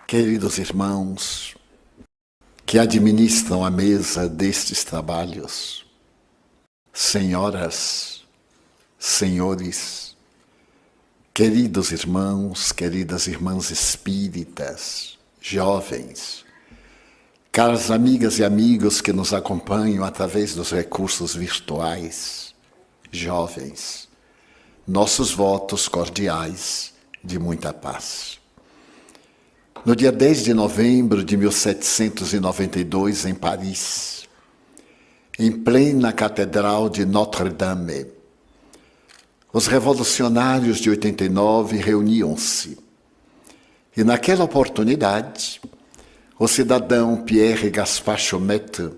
Queridos irmãos que administram a mesa destes trabalhos, senhoras, senhores, queridos irmãos, queridas irmãs espíritas, jovens, caras amigas e amigos que nos acompanham através dos recursos virtuais, jovens, nossos votos cordiais de muita paz. No dia 10 de novembro de 1792, em Paris, em plena Catedral de Notre-Dame, os revolucionários de 89 reuniam-se. E naquela oportunidade, o cidadão Pierre Gaspard Chaumette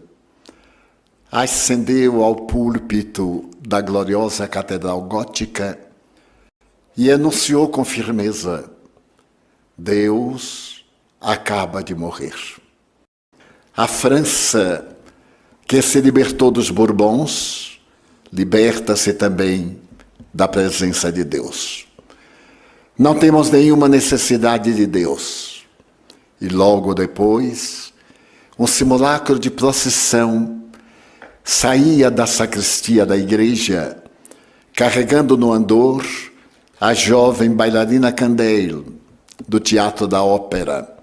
ascendeu ao púlpito da gloriosa Catedral Gótica e anunciou com firmeza: Deus acaba de morrer. A França, que se libertou dos Bourbons, liberta-se também da presença de Deus. Não temos nenhuma necessidade de Deus. E logo depois, um simulacro de procissão saía da sacristia da igreja, carregando no andor a jovem bailarina Candale, do Teatro da Ópera,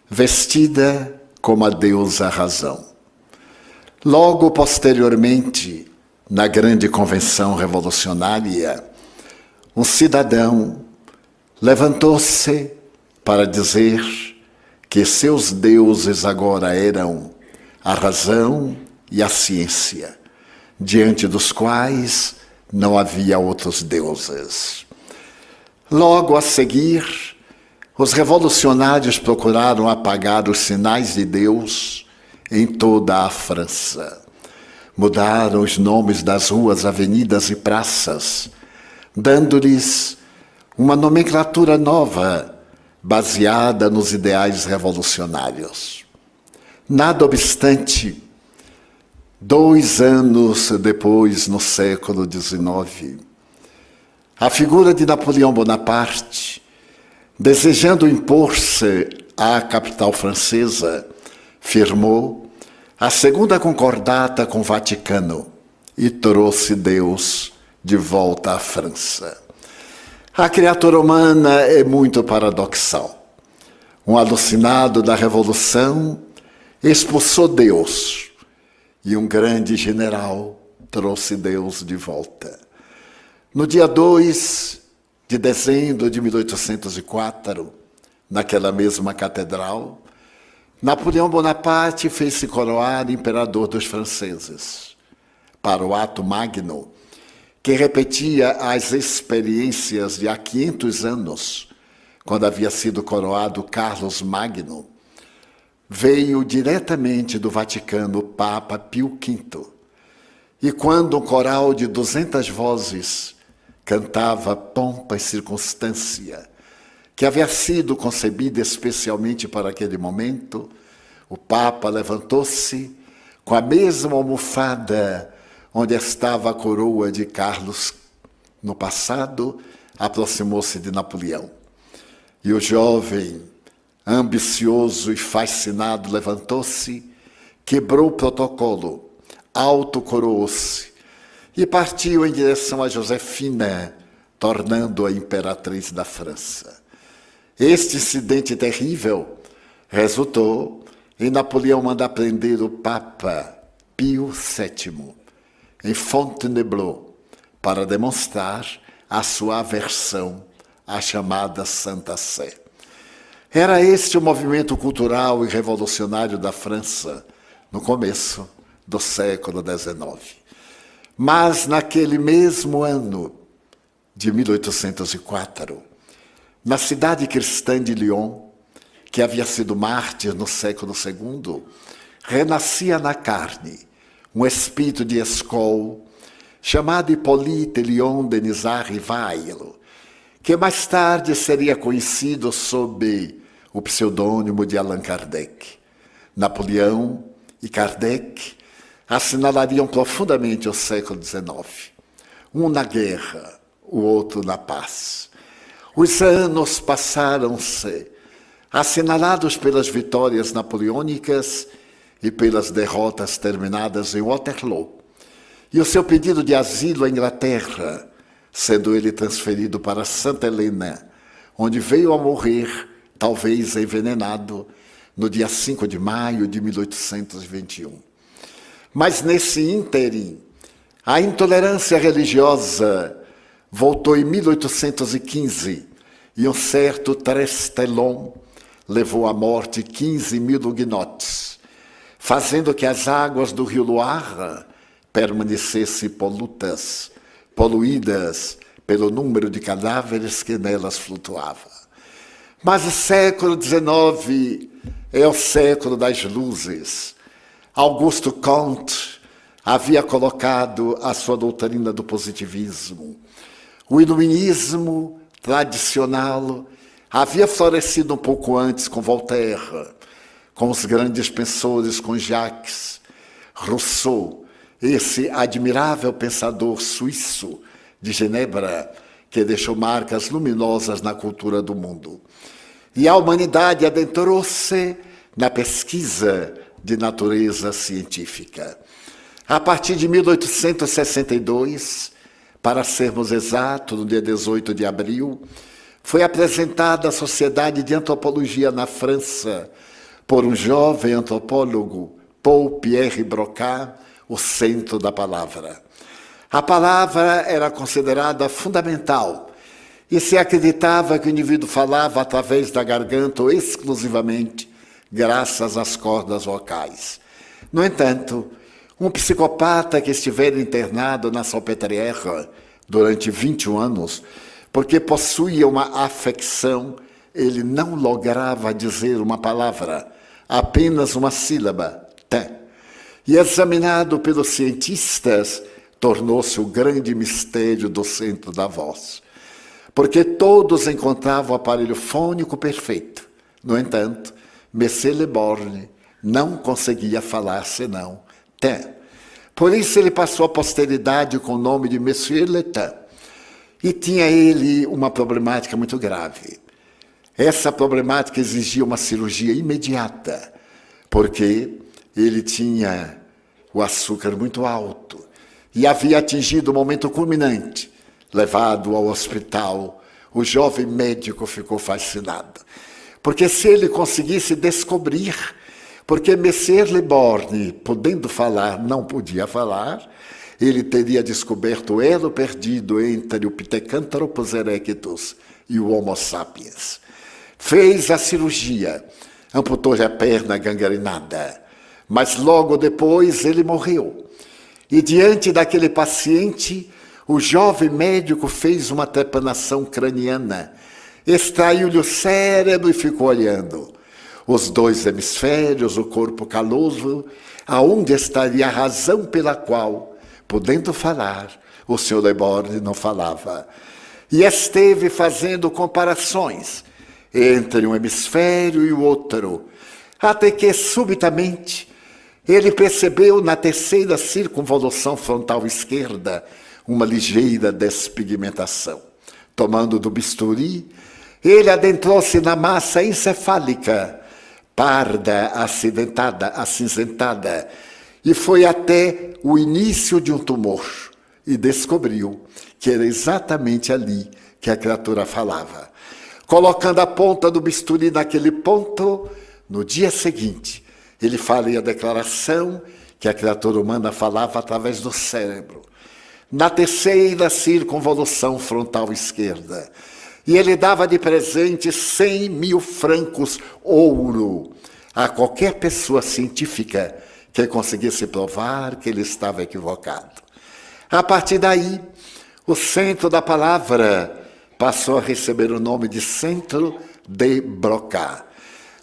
vestida como a deusa Razão. Logo posteriormente, na grande convenção revolucionária, um cidadão levantou-se para dizer que seus deuses agora eram a razão e a ciência, diante dos quais não havia outros deuses. Logo a seguir, os revolucionários procuraram apagar os sinais de Deus em toda a França. Mudaram os nomes das ruas, avenidas e praças, dando-lhes uma nomenclatura nova, baseada nos ideais revolucionários. Nada obstante, 2 anos depois, no século XIX, a figura de Napoleão Bonaparte, desejando impor-se à capital francesa, firmou a segunda concordata com o Vaticano e trouxe Deus de volta à França. A criatura humana é muito paradoxal. Um alucinado da Revolução expulsou Deus e um grande general trouxe Deus de volta. No dia 2 de dezembro de 1804, naquela mesma catedral, Napoleão Bonaparte fez-se coroar imperador dos franceses. Para o ato magno, que repetia as experiências de há 500 anos, quando havia sido coroado Carlos Magno, veio diretamente do Vaticano o Papa Pio V. E quando um coral de 200 vozes cantava Pompa e Circunstância, que havia sido concebida especialmente para aquele momento, o Papa levantou-se com a mesma almofada onde estava a coroa de Carlos no passado, aproximou-se de Napoleão. E o jovem, ambicioso e fascinado, levantou-se, quebrou o protocolo, autocoroou-se e partiu em direção a Josefina, tornando-a imperatriz da França. Este incidente terrível resultou em Napoleão mandar prender o Papa Pio VII em Fontainebleau para demonstrar a sua aversão à chamada Santa Sé. Era este o movimento cultural e revolucionário da França no começo do século XIX. Mas naquele mesmo ano de 1804, na cidade cristã de Lyon, que havia sido mártir no século II, renascia na carne um espírito de escola chamado Hippolyte Léon Denisard Rivail, que mais tarde seria conhecido sob o pseudônimo de Allan Kardec. Napoleão e Kardec assinalariam profundamente o século XIX. Um na guerra, o outro na paz. Os anos passaram-se assinalados pelas vitórias napoleônicas e pelas derrotas terminadas em Waterloo, e o seu pedido de asilo à Inglaterra, sendo ele transferido para Santa Helena, onde veio a morrer, talvez envenenado, no dia 5 de maio de 1821. Mas nesse ínterim, a intolerância religiosa voltou em 1815 e um certo Trestelon levou à morte 15 mil huguenotes, fazendo que as águas do rio Loire permanecessem poluídas pelo número de cadáveres que nelas flutuava. Mas o século XIX é o século das luzes. Auguste Comte havia colocado a sua doutrina do positivismo. O iluminismo tradicional havia florescido um pouco antes com Voltaire, com os grandes pensores, com Jacques, Rousseau, esse admirável pensador suíço de Genebra, que deixou marcas luminosas na cultura do mundo. E a humanidade adentrou-se na pesquisa de natureza científica. A partir de 1862, para sermos exatos, no dia 18 de abril, foi apresentada a Sociedade de Antropologia na França por um jovem antropólogo, Paul-Pierre Broca, o centro da palavra. A palavra era considerada fundamental e se acreditava que o indivíduo falava através da garganta ou exclusivamente graças às cordas vocais. No entanto, um psicopata que estiver internado na Salpêtrière durante 21 anos, porque possuía uma afecção, ele não lograva dizer uma palavra, apenas uma sílaba, té. E examinado pelos cientistas, tornou-se o grande mistério do centro da voz. Porque todos encontravam o aparelho fônico perfeito. No entanto, Monsieur Le Borgne não conseguia falar senão té. Por isso ele passou à posteridade com o nome de Monsieur Le Té. E tinha ele uma problemática muito grave. Essa problemática exigia uma cirurgia imediata, porque ele tinha o açúcar muito alto e havia atingido o momento culminante. Levado ao hospital, o jovem médico ficou fascinado. Porque se ele conseguisse descobrir, porque Monsieur Le Borgne, podendo falar, não podia falar, ele teria descoberto o elo perdido entre o Pithecanthropus erectus e o Homo sapiens. Fez a cirurgia, amputou-lhe a perna gangrenada, mas logo depois ele morreu. E diante daquele paciente, o jovem médico fez uma trepanação craniana, extraiu-lhe o cérebro e ficou olhando. Os dois hemisférios, o corpo caloso, aonde estaria a razão pela qual, podendo falar, o Sr. Le Borgne não falava. E esteve fazendo comparações entre um hemisfério e o outro, até que subitamente ele percebeu na terceira circunvolução frontal esquerda uma ligeira despigmentação. Tomando do bisturi, ele adentrou-se na massa encefálica, parda, acinzentada, e foi até o início de um tumor e descobriu que era exatamente ali que a criatura falava. Colocando a ponta do bisturi naquele ponto, no dia seguinte, ele faria a declaração que a criatura humana falava através do cérebro, na terceira circunvolução frontal esquerda. E ele dava de presente 100 mil francos ouro a qualquer pessoa científica que conseguisse provar que ele estava equivocado. A partir daí, o centro da palavra passou a receber o nome de Centro de Broca.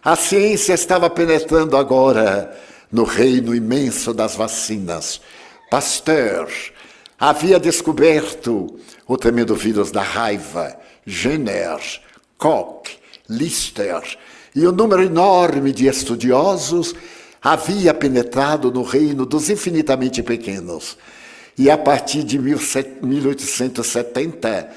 A ciência estava penetrando agora no reino imenso das vacinas. Pasteur havia descoberto o tremendo vírus da raiva, Jenner, Koch, Lister, e um número enorme de estudiosos havia penetrado no reino dos infinitamente pequenos. E a partir de 1870,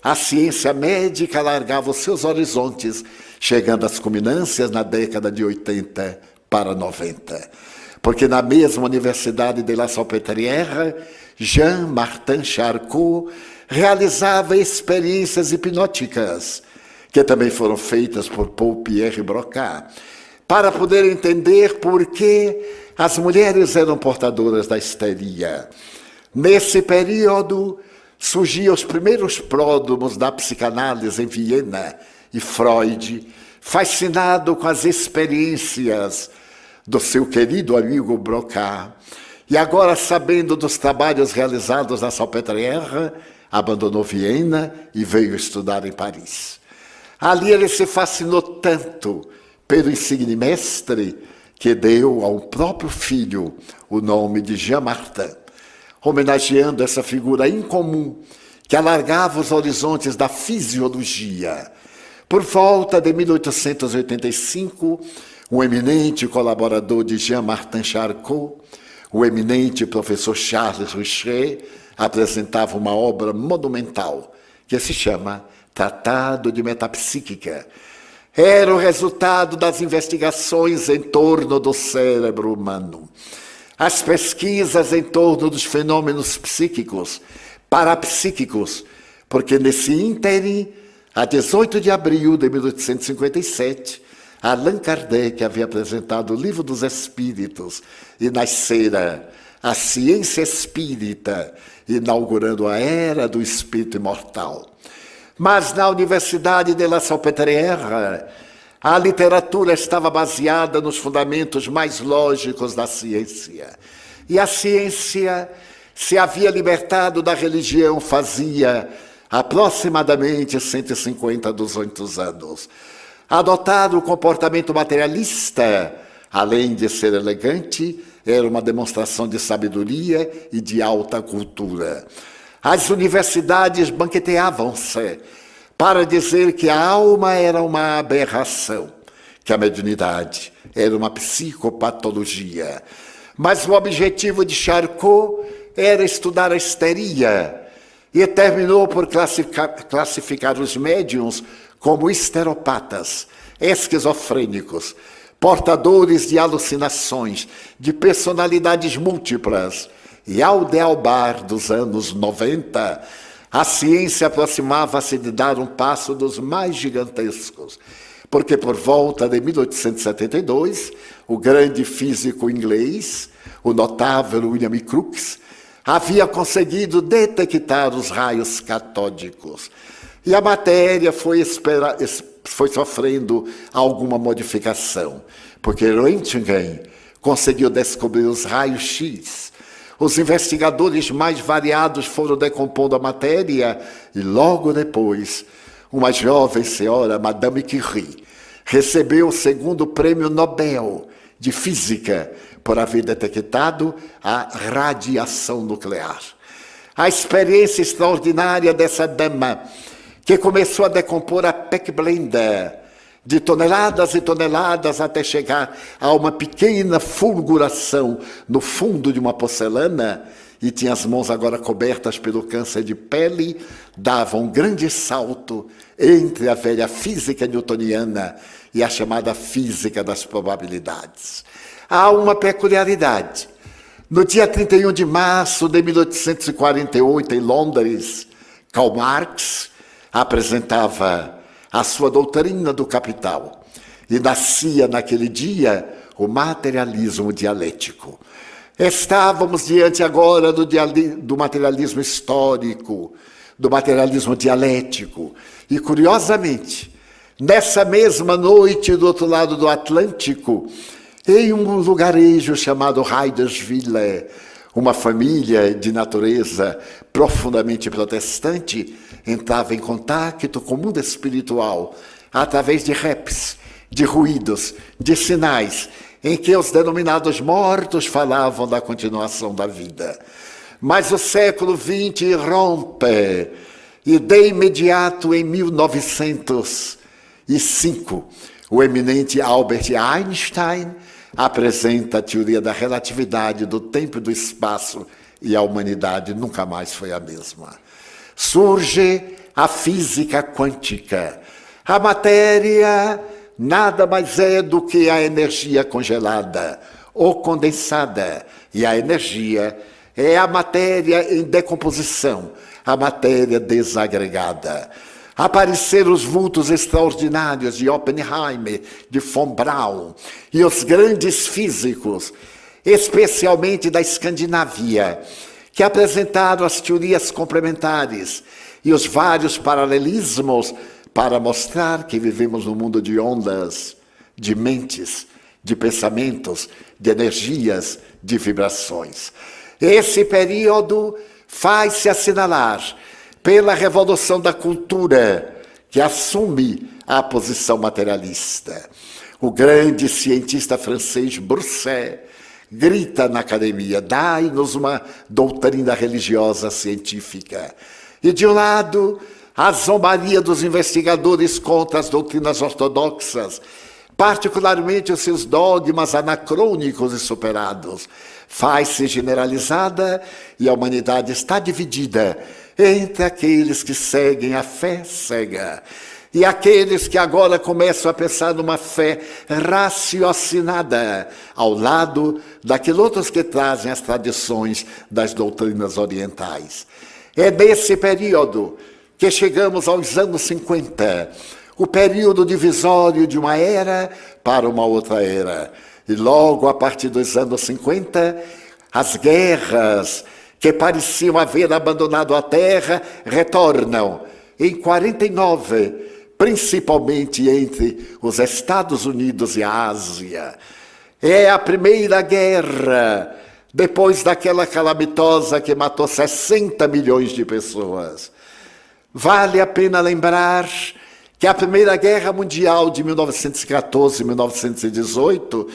a ciência médica alargava os seus horizontes chegando às culminâncias na década de 80 para 90. Porque na mesma Universidade de La Salpêtrière, Jean-Martin Charcot realizava experiências hipnóticas, que também foram feitas por Paul-Pierre Broca, para poder entender por que as mulheres eram portadoras da histeria. Nesse período, surgiam os primeiros pródromos da psicanálise em Viena, e Freud, fascinado com as experiências do seu querido amigo Broca, e agora sabendo dos trabalhos realizados na Salpêtrière, abandonou Viena e veio estudar em Paris. Ali ele se fascinou tanto pelo insigne mestre que deu ao próprio filho o nome de Jean-Martin, homenageando essa figura incomum que alargava os horizontes da fisiologia. Por volta de 1885, um eminente colaborador de Jean-Martin Charcot, o eminente professor Charles Richet, apresentava uma obra monumental que se chama Tratado de Metapsíquica. Era o resultado das investigações em torno do cérebro humano. As pesquisas em torno dos fenômenos psíquicos, parapsíquicos, porque nesse ínterim, a 18 de abril de 1857, Allan Kardec havia apresentado o Livro dos Espíritos e nascera a ciência espírita, inaugurando a era do espírito imortal. Mas na Universidade de La Salpêtrière, a literatura estava baseada nos fundamentos mais lógicos da ciência. E a ciência se havia libertado da religião fazia aproximadamente 150 a 200 anos. Adotar o comportamento materialista, além de ser elegante, era uma demonstração de sabedoria e de alta cultura. As universidades banqueteavam-se para dizer que a alma era uma aberração, que a mediunidade era uma psicopatologia. Mas o objetivo de Charcot era estudar a histeria e terminou por classificar os médiuns como histeropatas, esquizofrênicos, portadores de alucinações, de personalidades múltiplas. E ao dealbar dos anos 90, a ciência aproximava-se de dar um passo dos mais gigantescos, porque por volta de 1872, o grande físico inglês, o notável William Crookes, havia conseguido detectar os raios catódicos. E a matéria foi sofrendo alguma modificação, porque Röntgen conseguiu descobrir os raios X. Os investigadores mais variados foram decompondo a matéria e logo depois, uma jovem senhora, Madame Curie, recebeu o segundo prêmio Nobel de Física por haver detectado a radiação nuclear. A experiência extraordinária dessa dama, que começou a decompor a pechblende, de toneladas e toneladas até chegar a uma pequena fulguração no fundo de uma porcelana, e tinha as mãos agora cobertas pelo câncer de pele, dava um grande salto entre a velha física newtoniana e a chamada física das probabilidades. Há uma peculiaridade. No dia 31 de março de 1848, em Londres, Karl Marx apresentava a sua doutrina do capital. E nascia naquele dia o materialismo dialético. Estávamos diante agora do materialismo histórico, do materialismo dialético. E, curiosamente, nessa mesma noite, do outro lado do Atlântico, em um lugarejo chamado Hydesville, uma família de natureza profundamente protestante entrava em contato com o mundo espiritual através de raps, de ruídos, de sinais, em que os denominados mortos falavam da continuação da vida. Mas o século XX rompe, e de imediato, em 1905, o eminente Albert Einstein apresenta a teoria da relatividade do tempo e do espaço, e a humanidade nunca mais foi a mesma. Surge a física quântica, A matéria nada mais é do que a energia congelada ou condensada. E a energia é a matéria em decomposição, a matéria desagregada. Apareceram os vultos extraordinários de Oppenheimer, de von Braun, e os grandes físicos, especialmente da Escandinávia, que apresentaram as teorias complementares e os vários paralelismos para mostrar que vivemos num mundo de ondas, de mentes, de pensamentos, de energias, de vibrações. Esse período faz-se assinalar pela revolução da cultura, que assume a posição materialista. O grande cientista francês Broussais grita na academia: dai-nos uma doutrina religiosa científica. E de um lado, a zombaria dos investigadores contra as doutrinas ortodoxas, particularmente os seus dogmas anacrônicos e superados, faz-se generalizada e a humanidade está dividida entre aqueles que seguem a fé cega e aqueles que agora começam a pensar numa fé raciocinada, ao lado daqueles outros que trazem as tradições das doutrinas orientais. É nesse período que chegamos aos anos 50, o período divisório de uma era para uma outra era. E logo a partir dos anos 50, as guerras que pareciam haver abandonado a terra retornam. Em 49, principalmente entre os Estados Unidos e a Ásia. É a primeira guerra, depois daquela calamitosa que matou 60 milhões de pessoas. Vale a pena lembrar que a Primeira Guerra Mundial de 1914 e 1918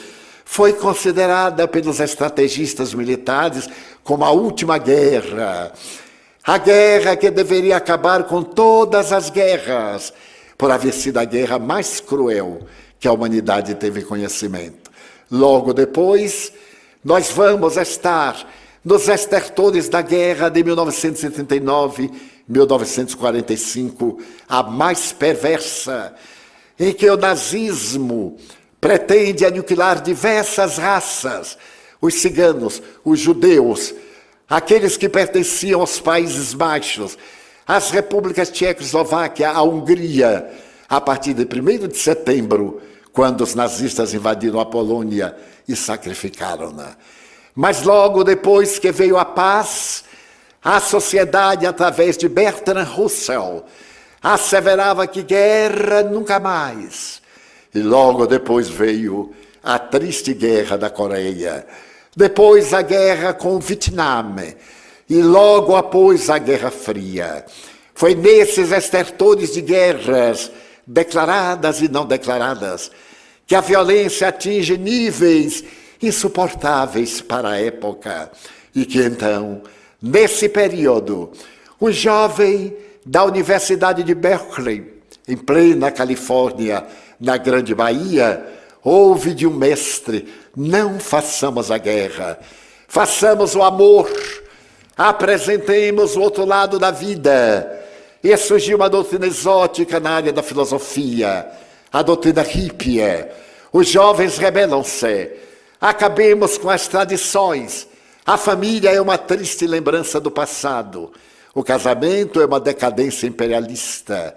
foi considerada pelos estrategistas militares como a última guerra. A guerra que deveria acabar com todas as guerras, por haver sido a guerra mais cruel que a humanidade teve conhecimento. Logo depois, nós vamos estar nos estertores da guerra de 1939-1945, a mais perversa, em que o nazismo pretende aniquilar diversas raças, os ciganos, os judeus, aqueles que pertenciam aos Países Baixos, as repúblicas Tchecoslováquia, a Hungria, a partir de 1º de setembro, quando os nazistas invadiram a Polônia e sacrificaram-na. Mas logo depois que veio a paz, a sociedade, através de Bertrand Russell, asseverava que guerra nunca mais. E logo depois veio a triste guerra da Coreia, depois a guerra com o Vietnã, e logo após a Guerra Fria. Foi nesses estertores de guerras, declaradas e não declaradas, que a violência atinge níveis insuportáveis para a época. E que então, nesse período, um jovem da Universidade de Berkeley, em plena Califórnia, na Grande Bahia, ouve de um mestre: não façamos a guerra, façamos o amor, apresentemos o outro lado da vida. E surgiu uma doutrina exótica na área da filosofia, a doutrina hippie. Os jovens rebelam-se, acabemos com as tradições. A família é uma triste lembrança do passado. O casamento é uma decadência imperialista.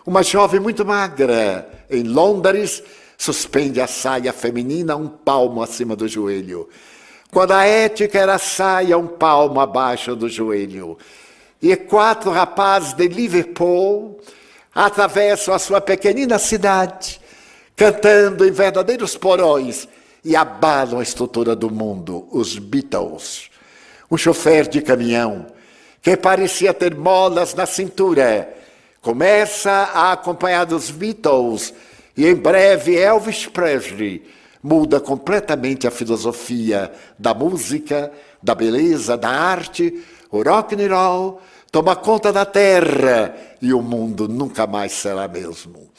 Uma jovem muito magra, em Londres, suspende a saia feminina um palmo acima do joelho, quando a ética era a saia um palmo abaixo do joelho. E 4 rapazes de Liverpool atravessam a sua pequenina cidade, cantando em verdadeiros porões, e abalam a estrutura do mundo, os Beatles. Um chofer de caminhão, que parecia ter molas na cintura, começa a acompanhar os Beatles, e em breve Elvis Presley muda completamente a filosofia da música, da beleza, da arte. O rock and roll toma conta da terra e o mundo nunca mais será mesmo.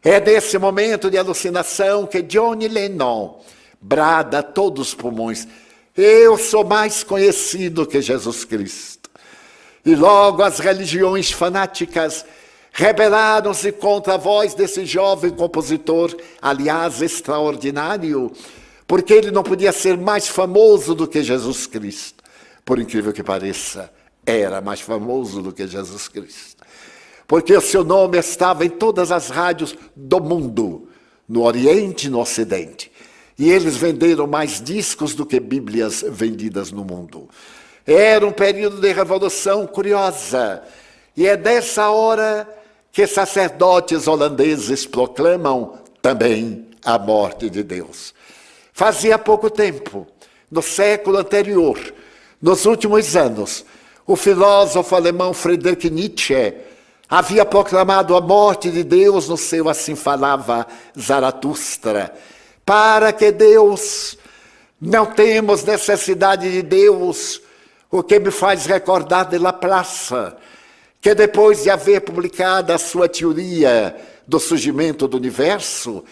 É nesse momento de alucinação que Johnny Lennon brada a todos os pulmões: eu sou mais conhecido que Jesus Cristo. E logo as religiões fanáticas rebelaram-se contra a voz desse jovem compositor, aliás, extraordinário, porque ele não podia ser mais famoso do que Jesus Cristo. Por incrível que pareça, era mais famoso do que Jesus Cristo. Porque o seu nome estava em todas as rádios do mundo, no Oriente e no Ocidente. E eles venderam mais discos do que Bíblias vendidas no mundo. Era um período de revolução curiosa. E é dessa hora que sacerdotes holandeses proclamam também a morte de Deus. Fazia pouco tempo, no século anterior, nos últimos anos, o filósofo alemão Friedrich Nietzsche havia proclamado a morte de Deus no seu Assim Falava Zaratustra. Para que Deus, não temos necessidade de Deus, o que me faz recordar de Laplace, que depois de haver publicado a sua teoria do surgimento do universo,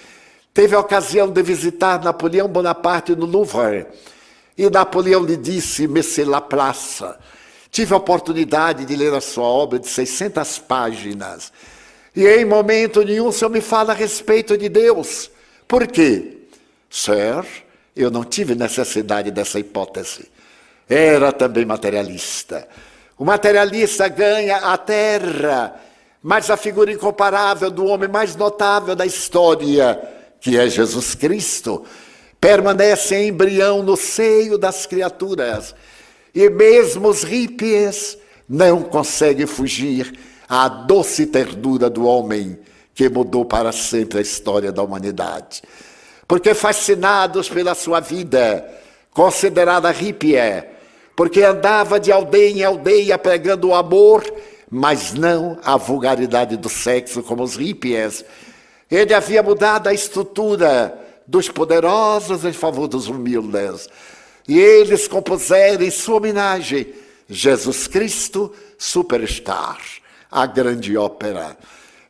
teve a ocasião de visitar Napoleão Bonaparte no Louvre. E Napoleão lhe disse: Monsieur Laplace, tive a oportunidade de ler a sua obra de 600 páginas. E em momento nenhum o senhor me fala a respeito de Deus. Por quê? Sir, eu não tive necessidade dessa hipótese. Era também materialista. O materialista ganha a terra, mas a figura incomparável do homem mais notável da história, que é Jesus Cristo, permanece em embrião no seio das criaturas. E mesmo os hippies não conseguem fugir à doce ternura do homem que mudou para sempre a história da humanidade. Porque fascinados pela sua vida, considerada hippie, porque andava de aldeia em aldeia pregando o amor, mas não a vulgaridade do sexo como os hippies. Ele havia mudado a estrutura dos poderosos em favor dos humildes. E eles compuseram em sua homenagem Jesus Cristo Superstar, a grande ópera.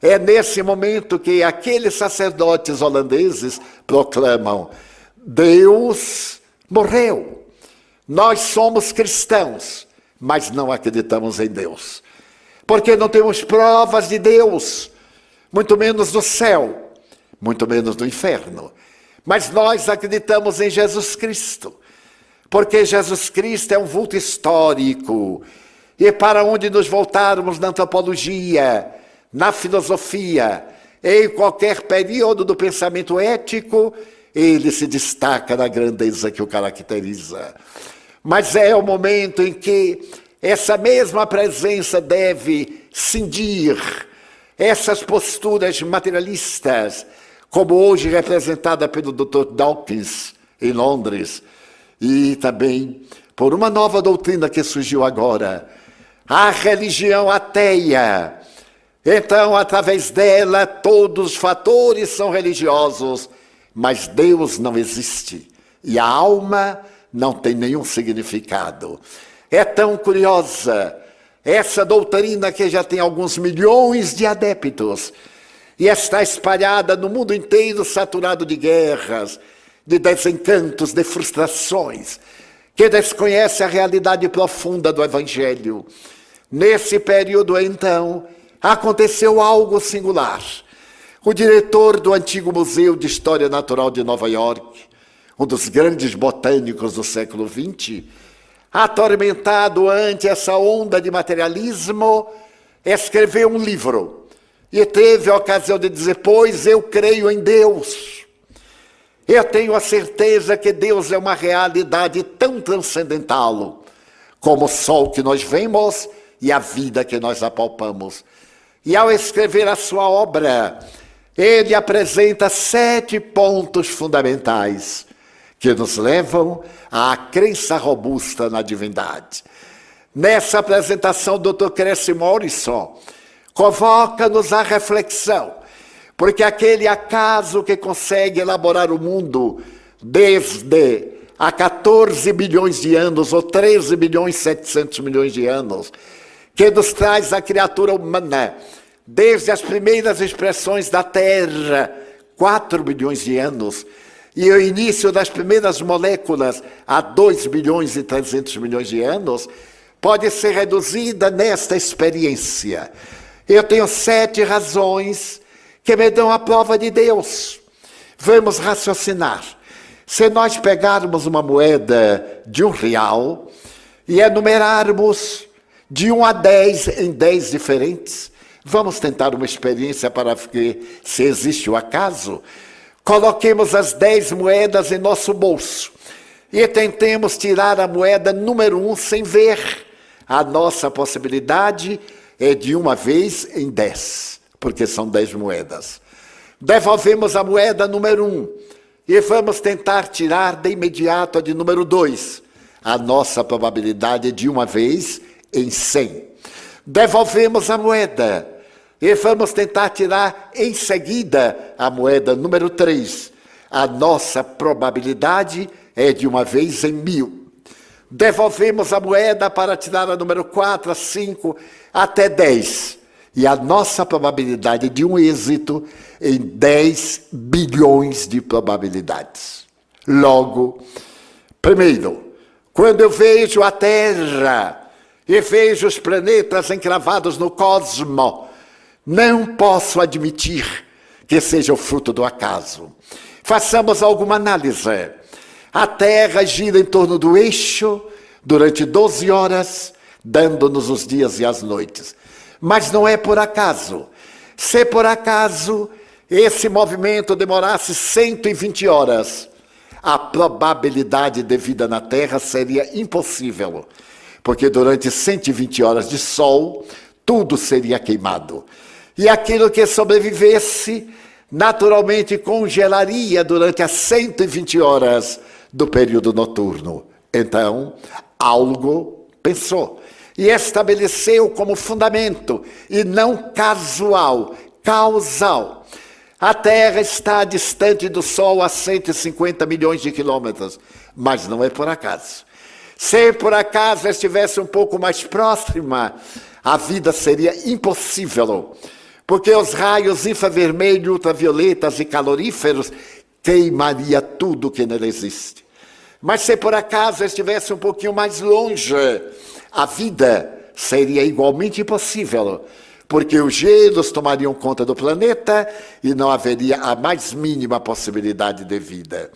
É nesse momento que aqueles sacerdotes holandeses proclamam: Deus morreu. Nós somos cristãos, mas não acreditamos em Deus. Porque não temos provas de Deus, muito menos do céu, muito menos do inferno. Mas nós acreditamos em Jesus Cristo, porque Jesus Cristo é um vulto histórico. E para onde nos voltarmos na antropologia, na filosofia, em qualquer período do pensamento ético, ele se destaca na grandeza que o caracteriza. Mas é o momento em que essa mesma presença deve cindir essas posturas materialistas, como hoje representada pelo Dr. Dawkins, em Londres, e também por uma nova doutrina que surgiu agora, a religião ateia. Então, através dela, todos os fatores são religiosos, mas Deus não existe, e a alma não tem nenhum significado. É tão curiosa essa doutrina que já tem alguns milhões de adeptos, e está espalhada no mundo inteiro, saturado de guerras, de desencantos, de frustrações, que desconhece a realidade profunda do Evangelho. Nesse período, então, aconteceu algo singular. O diretor do antigo Museu de História Natural de Nova York, um dos grandes botânicos do século XX, atormentado ante essa onda de materialismo, escreveu um livro e teve a ocasião de dizer: pois eu creio em Deus. Eu tenho a certeza que Deus é uma realidade tão transcendental como o sol que nós vemos e a vida que nós apalpamos. E ao escrever a sua obra, ele apresenta 7 pontos fundamentais que nos levam à crença robusta na divindade. Nessa apresentação, o Dr. Cressy Morrison convoca-nos à reflexão, porque aquele acaso que consegue elaborar o mundo desde há 14 bilhões de anos, ou 13 bilhões e 700 milhões de anos, que nos traz a criatura humana, desde as primeiras expressões da Terra, 4 bilhões de anos, e o início das primeiras moléculas há 2 bilhões e 300 milhões de anos, pode ser reduzida nesta experiência. Eu tenho 7 razões que me dão a prova de Deus. Vamos raciocinar. Se nós pegarmos uma moeda de R$1 e enumerarmos de 1 a 10 em 10 diferentes, vamos tentar uma experiência para ver se existe o acaso. Coloquemos as 10 moedas em nosso bolso e tentemos tirar a moeda número 1 sem ver. A nossa possibilidade é de uma vez em 10, porque são 10 moedas. Devolvemos a moeda número 1 e vamos tentar tirar de imediato a de número 2. A nossa probabilidade é de uma vez em 100. Devolvemos a moeda e vamos tentar tirar em seguida a moeda número 3. A nossa probabilidade é de uma vez em 1000. Devolvemos a moeda para tirar a número 4, a 5, até 10. E a nossa probabilidade é de um êxito em 10 bilhões de probabilidades. Logo, primeiro, quando eu vejo a Terra e vejo os planetas encravados no cosmo, não posso admitir que seja o fruto do acaso. Façamos alguma análise. A Terra gira em torno do eixo durante 12 horas, dando-nos os dias e as noites. Mas não é por acaso. Se por acaso esse movimento demorasse 120 horas, a probabilidade de vida na Terra seria impossível, porque durante 120 horas de sol, tudo seria queimado. E aquilo que sobrevivesse, naturalmente congelaria durante as 120 horas do período noturno. Então, algo pensou e estabeleceu como fundamento, e não casual, causal. A Terra está distante do Sol a 150 milhões de quilômetros, mas não é por acaso. Se por acaso estivesse um pouco mais próxima, a vida seria impossível, porque os raios infravermelho, ultravioletas e caloríferos queimaria tudo que nele existe. Mas se por acaso estivesse um pouquinho mais longe, a vida seria igualmente impossível, porque os gelos tomariam conta do planeta e não haveria a mais mínima possibilidade de vida.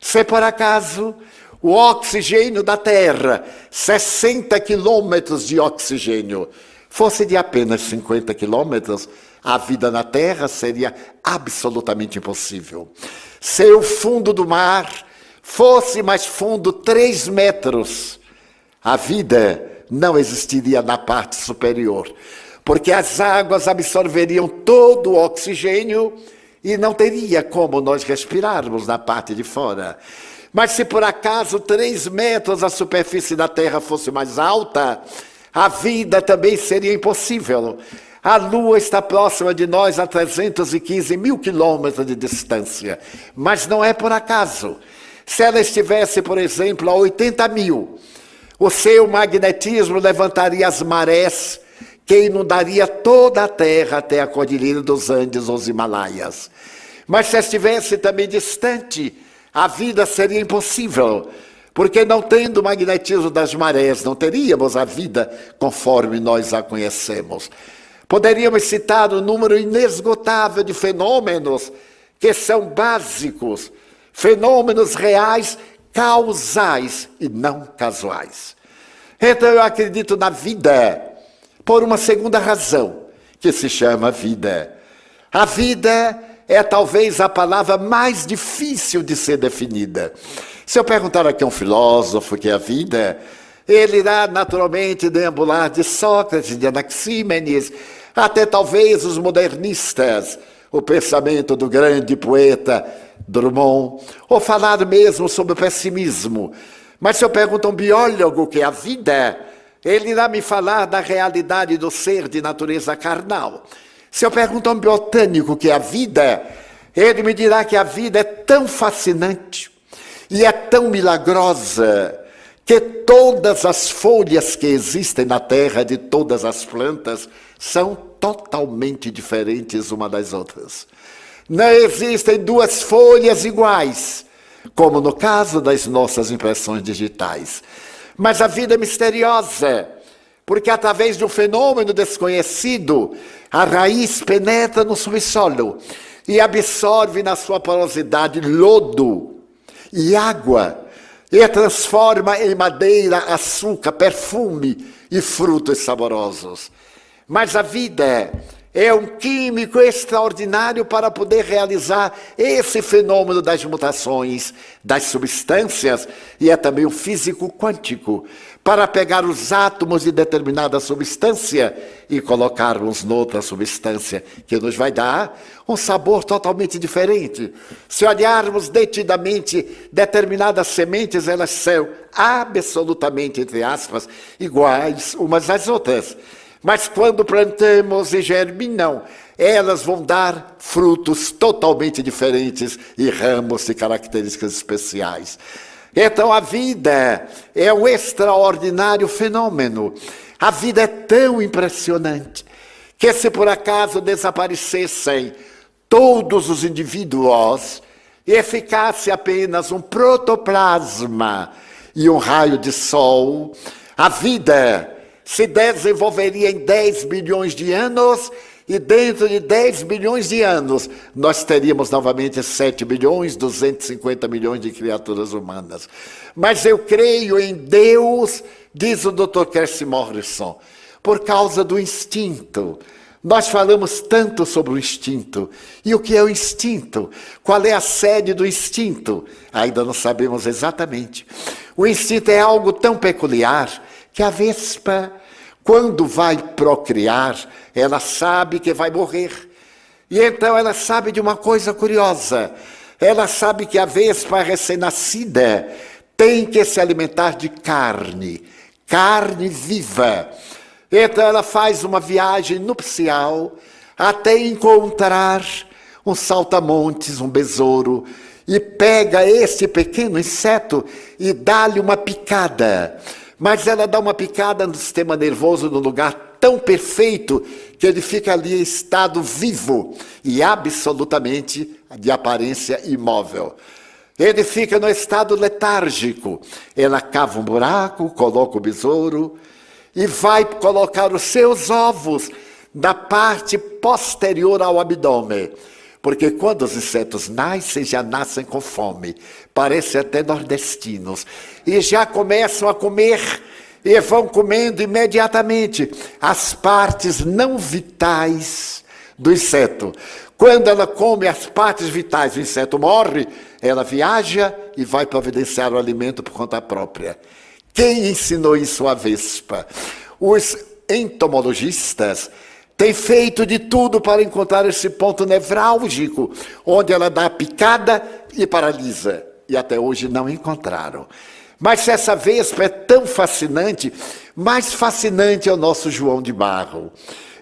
Se por acaso o oxigênio da Terra, 60 quilômetros de oxigênio, fosse de apenas 50 quilômetros, a vida na Terra seria absolutamente impossível. Se o fundo do mar fosse mais fundo 3 metros, a vida não existiria na parte superior, porque as águas absorveriam todo o oxigênio e não teria como nós respirarmos na parte de fora. Mas se por acaso 3 metros a superfície da Terra fosse mais alta, a vida também seria impossível. A Lua está próxima de nós a 315 mil quilômetros de distância, mas não é por acaso. Se ela estivesse, por exemplo, a 80 mil, o seu magnetismo levantaria as marés que inundaria toda a Terra até a Cordilheira dos Andes ou os Himalaias. Mas se estivesse também distante, a vida seria impossível, porque não tendo o magnetismo das marés, não teríamos a vida conforme nós a conhecemos. Poderíamos citar um número inesgotável de fenômenos que são básicos, fenômenos reais, causais e não casuais. Então eu acredito na vida por uma segunda razão, que se chama vida. A vida é talvez a palavra mais difícil de ser definida. Se eu perguntar aqui a um filósofo o que é a vida, ele irá naturalmente deambular de Sócrates, de Anaxímenes, até talvez os modernistas, o pensamento do grande poeta Drummond, ou falar mesmo sobre o pessimismo. Mas se eu pergunto a um biólogo o que é a vida, ele irá me falar da realidade do ser de natureza carnal. Se eu pergunto a um botânico o que é a vida, ele me dirá que a vida é tão fascinante e é tão milagrosa que todas as folhas que existem na terra, de todas as plantas, são totalmente diferentes uma das outras. Não existem 2 folhas iguais, como no caso das nossas impressões digitais. Mas a vida é misteriosa, porque através de um fenômeno desconhecido, a raiz penetra no subsolo e absorve na sua porosidade lodo e água, e a transforma em madeira, açúcar, perfume e frutos saborosos. Mas a vida é um químico extraordinário para poder realizar esse fenômeno das mutações das substâncias, e é também um físico quântico, para pegar os átomos de determinada substância e colocarmos noutra substância, que nos vai dar um sabor totalmente diferente. Se olharmos detidamente determinadas sementes, elas são absolutamente, entre aspas, iguais umas às outras. Mas quando plantamos e germinam, elas vão dar frutos totalmente diferentes e ramos de características especiais. Então a vida é um extraordinário fenômeno. A vida é tão impressionante que, se por acaso desaparecessem todos os indivíduos e ficasse apenas um protoplasma e um raio de sol, a vida se desenvolveria em 10 bilhões de anos, e dentro de 10 bilhões de anos nós teríamos novamente 7 bilhões, 250 milhões de criaturas humanas. Mas eu creio em Deus, diz o Dr. Casey Morrison, por causa do instinto. Nós falamos tanto sobre o instinto. E o que é o instinto? Qual é a sede do instinto? Ainda não sabemos exatamente. O instinto é algo tão peculiar que a vespa, quando vai procriar, ela sabe que vai morrer. E então ela sabe de uma coisa curiosa. Ela sabe que a vespa recém-nascida tem que se alimentar de carne viva. Então ela faz uma viagem nupcial até encontrar um saltamontes, um besouro, e pega esse pequeno inseto e dá-lhe uma picada. Mas ela dá uma picada no sistema nervoso, no lugar tão perfeito, que ele fica ali em estado vivo e absolutamente de aparência imóvel. Ele fica no estado letárgico. Ela cava um buraco, coloca o besouro e vai colocar os seus ovos na parte posterior ao abdômen. Porque quando os insetos nascem, já nascem com fome. Parecem até nordestinos. E já começam a comer, e vão comendo imediatamente as partes não vitais do inseto. Quando ela come as partes vitais, o inseto morre, ela viaja e vai providenciar o alimento por conta própria. Quem ensinou isso à vespa? Os entomologistas têm feito de tudo para encontrar esse ponto nevrálgico, onde ela dá a picada e paralisa. E até hoje não encontraram. Mas se essa vespa é tão fascinante, mais fascinante é o nosso João de Barro.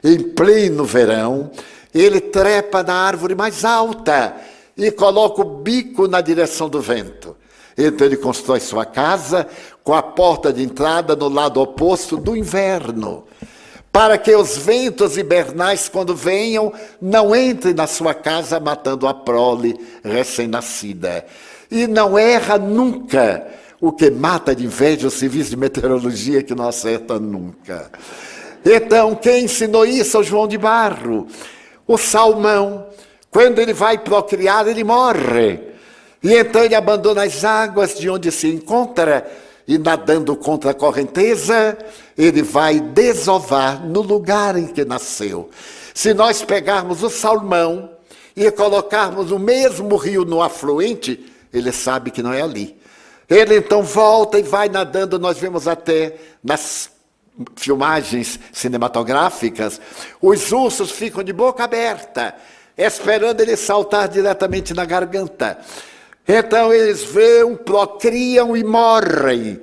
Em pleno verão, ele trepa na árvore mais alta e coloca o bico na direção do vento. Então ele constrói sua casa com a porta de entrada no lado oposto do inverno, para que os ventos hibernais, quando venham, não entrem na sua casa matando a prole recém-nascida. E não erra nunca. O que mata de inveja o serviço de meteorologia, que não acerta nunca. Então, quem ensinou isso ao João de Barro? O salmão. Quando ele vai procriar, ele morre. E então ele abandona as águas de onde se encontra, e nadando contra a correnteza, ele vai desovar no lugar em que nasceu. Se nós pegarmos o salmão e colocarmos o mesmo rio no afluente, ele sabe que não é ali. Ele então volta e vai nadando. Nós vemos até nas filmagens cinematográficas, os ursos ficam de boca aberta, esperando ele saltar diretamente na garganta. Então eles vão, procriam e morrem.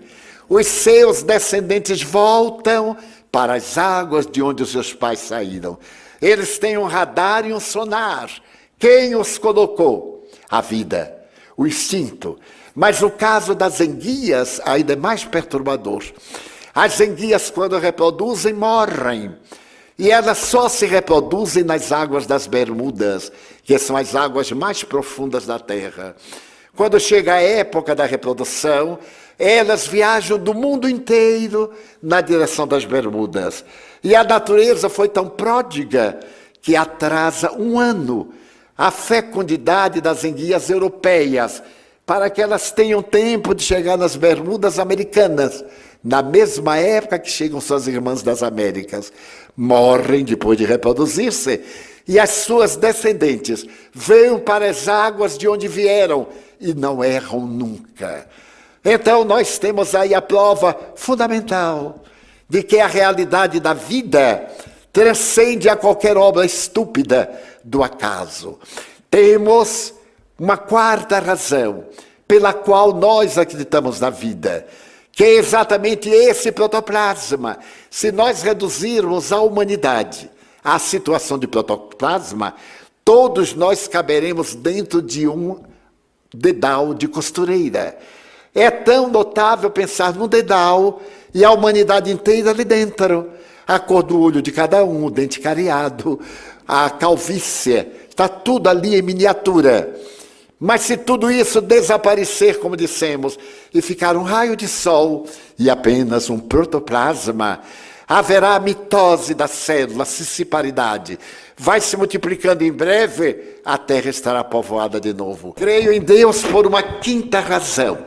Os seus descendentes voltam para as águas de onde os seus pais saíram. Eles têm um radar e um sonar. Quem os colocou? A vida, o instinto. Mas o caso das enguias ainda é mais perturbador. As enguias, quando reproduzem, morrem. E elas só se reproduzem nas águas das Bermudas, que são as águas mais profundas da Terra. Quando chega a época da reprodução, elas viajam do mundo inteiro na direção das Bermudas. E a natureza foi tão pródiga que atrasa 1 ano a fecundidade das enguias europeias, para que elas tenham tempo de chegar nas Bermudas americanas, na mesma época que chegam suas irmãs das Américas. Morrem depois de reproduzir-se, e as suas descendentes vêm para as águas de onde vieram e não erram nunca. Então nós temos aí a prova fundamental de que a realidade da vida transcende a qualquer obra estúpida do acaso. Temos uma quarta razão pela qual nós acreditamos na vida, que é exatamente esse protoplasma. Se nós reduzirmos a humanidade à situação de protoplasma, todos nós caberemos dentro de um dedal de costureira. É tão notável pensar num dedal e a humanidade inteira ali dentro. A cor do olho de cada um, o dente cariado, a calvície, está tudo ali em miniatura. Mas se tudo isso desaparecer, como dissemos, e ficar um raio de sol e apenas um protoplasma, haverá a mitose da célula, a cissiparidade. Vai se multiplicando em breve, a Terra estará povoada de novo. Creio em Deus por uma quinta razão.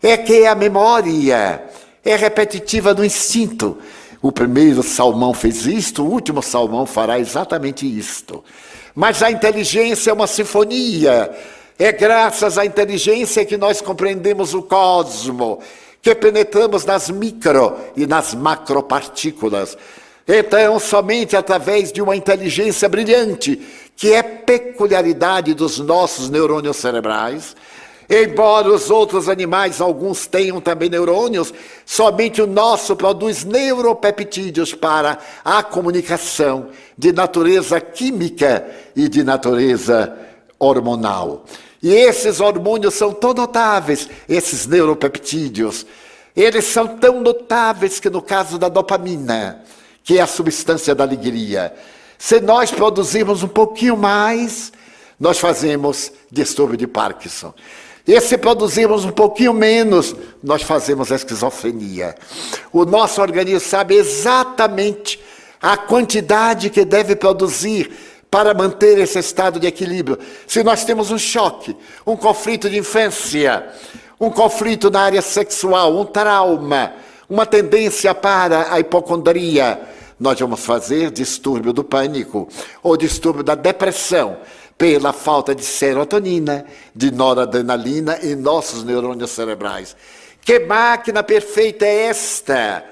É que a memória é repetitiva do instinto. O primeiro salmão fez isto, o último salmão fará exatamente isto. Mas a inteligência é uma sinfonia. É graças à inteligência que nós compreendemos o cosmo, que penetramos nas micro e nas macropartículas. Então, somente através de uma inteligência brilhante, que é peculiaridade dos nossos neurônios cerebrais, embora os outros animais, alguns tenham também neurônios, somente o nosso produz neuropeptídeos para a comunicação de natureza química e de natureza hormonal. E esses hormônios são tão notáveis, esses neuropeptídeos, eles são tão notáveis que no caso da dopamina, que é a substância da alegria, se nós produzirmos um pouquinho mais, nós fazemos distúrbio de Parkinson. E se produzirmos um pouquinho menos, nós fazemos a esquizofrenia. O nosso organismo sabe exatamente a quantidade que deve produzir para manter esse estado de equilíbrio. Se nós temos um choque, um conflito de infância, um conflito na área sexual, um trauma, uma tendência para a hipocondria, nós vamos fazer distúrbio do pânico ou distúrbio da depressão, pela falta de serotonina, de noradrenalina em nossos neurônios cerebrais. Que máquina perfeita é esta?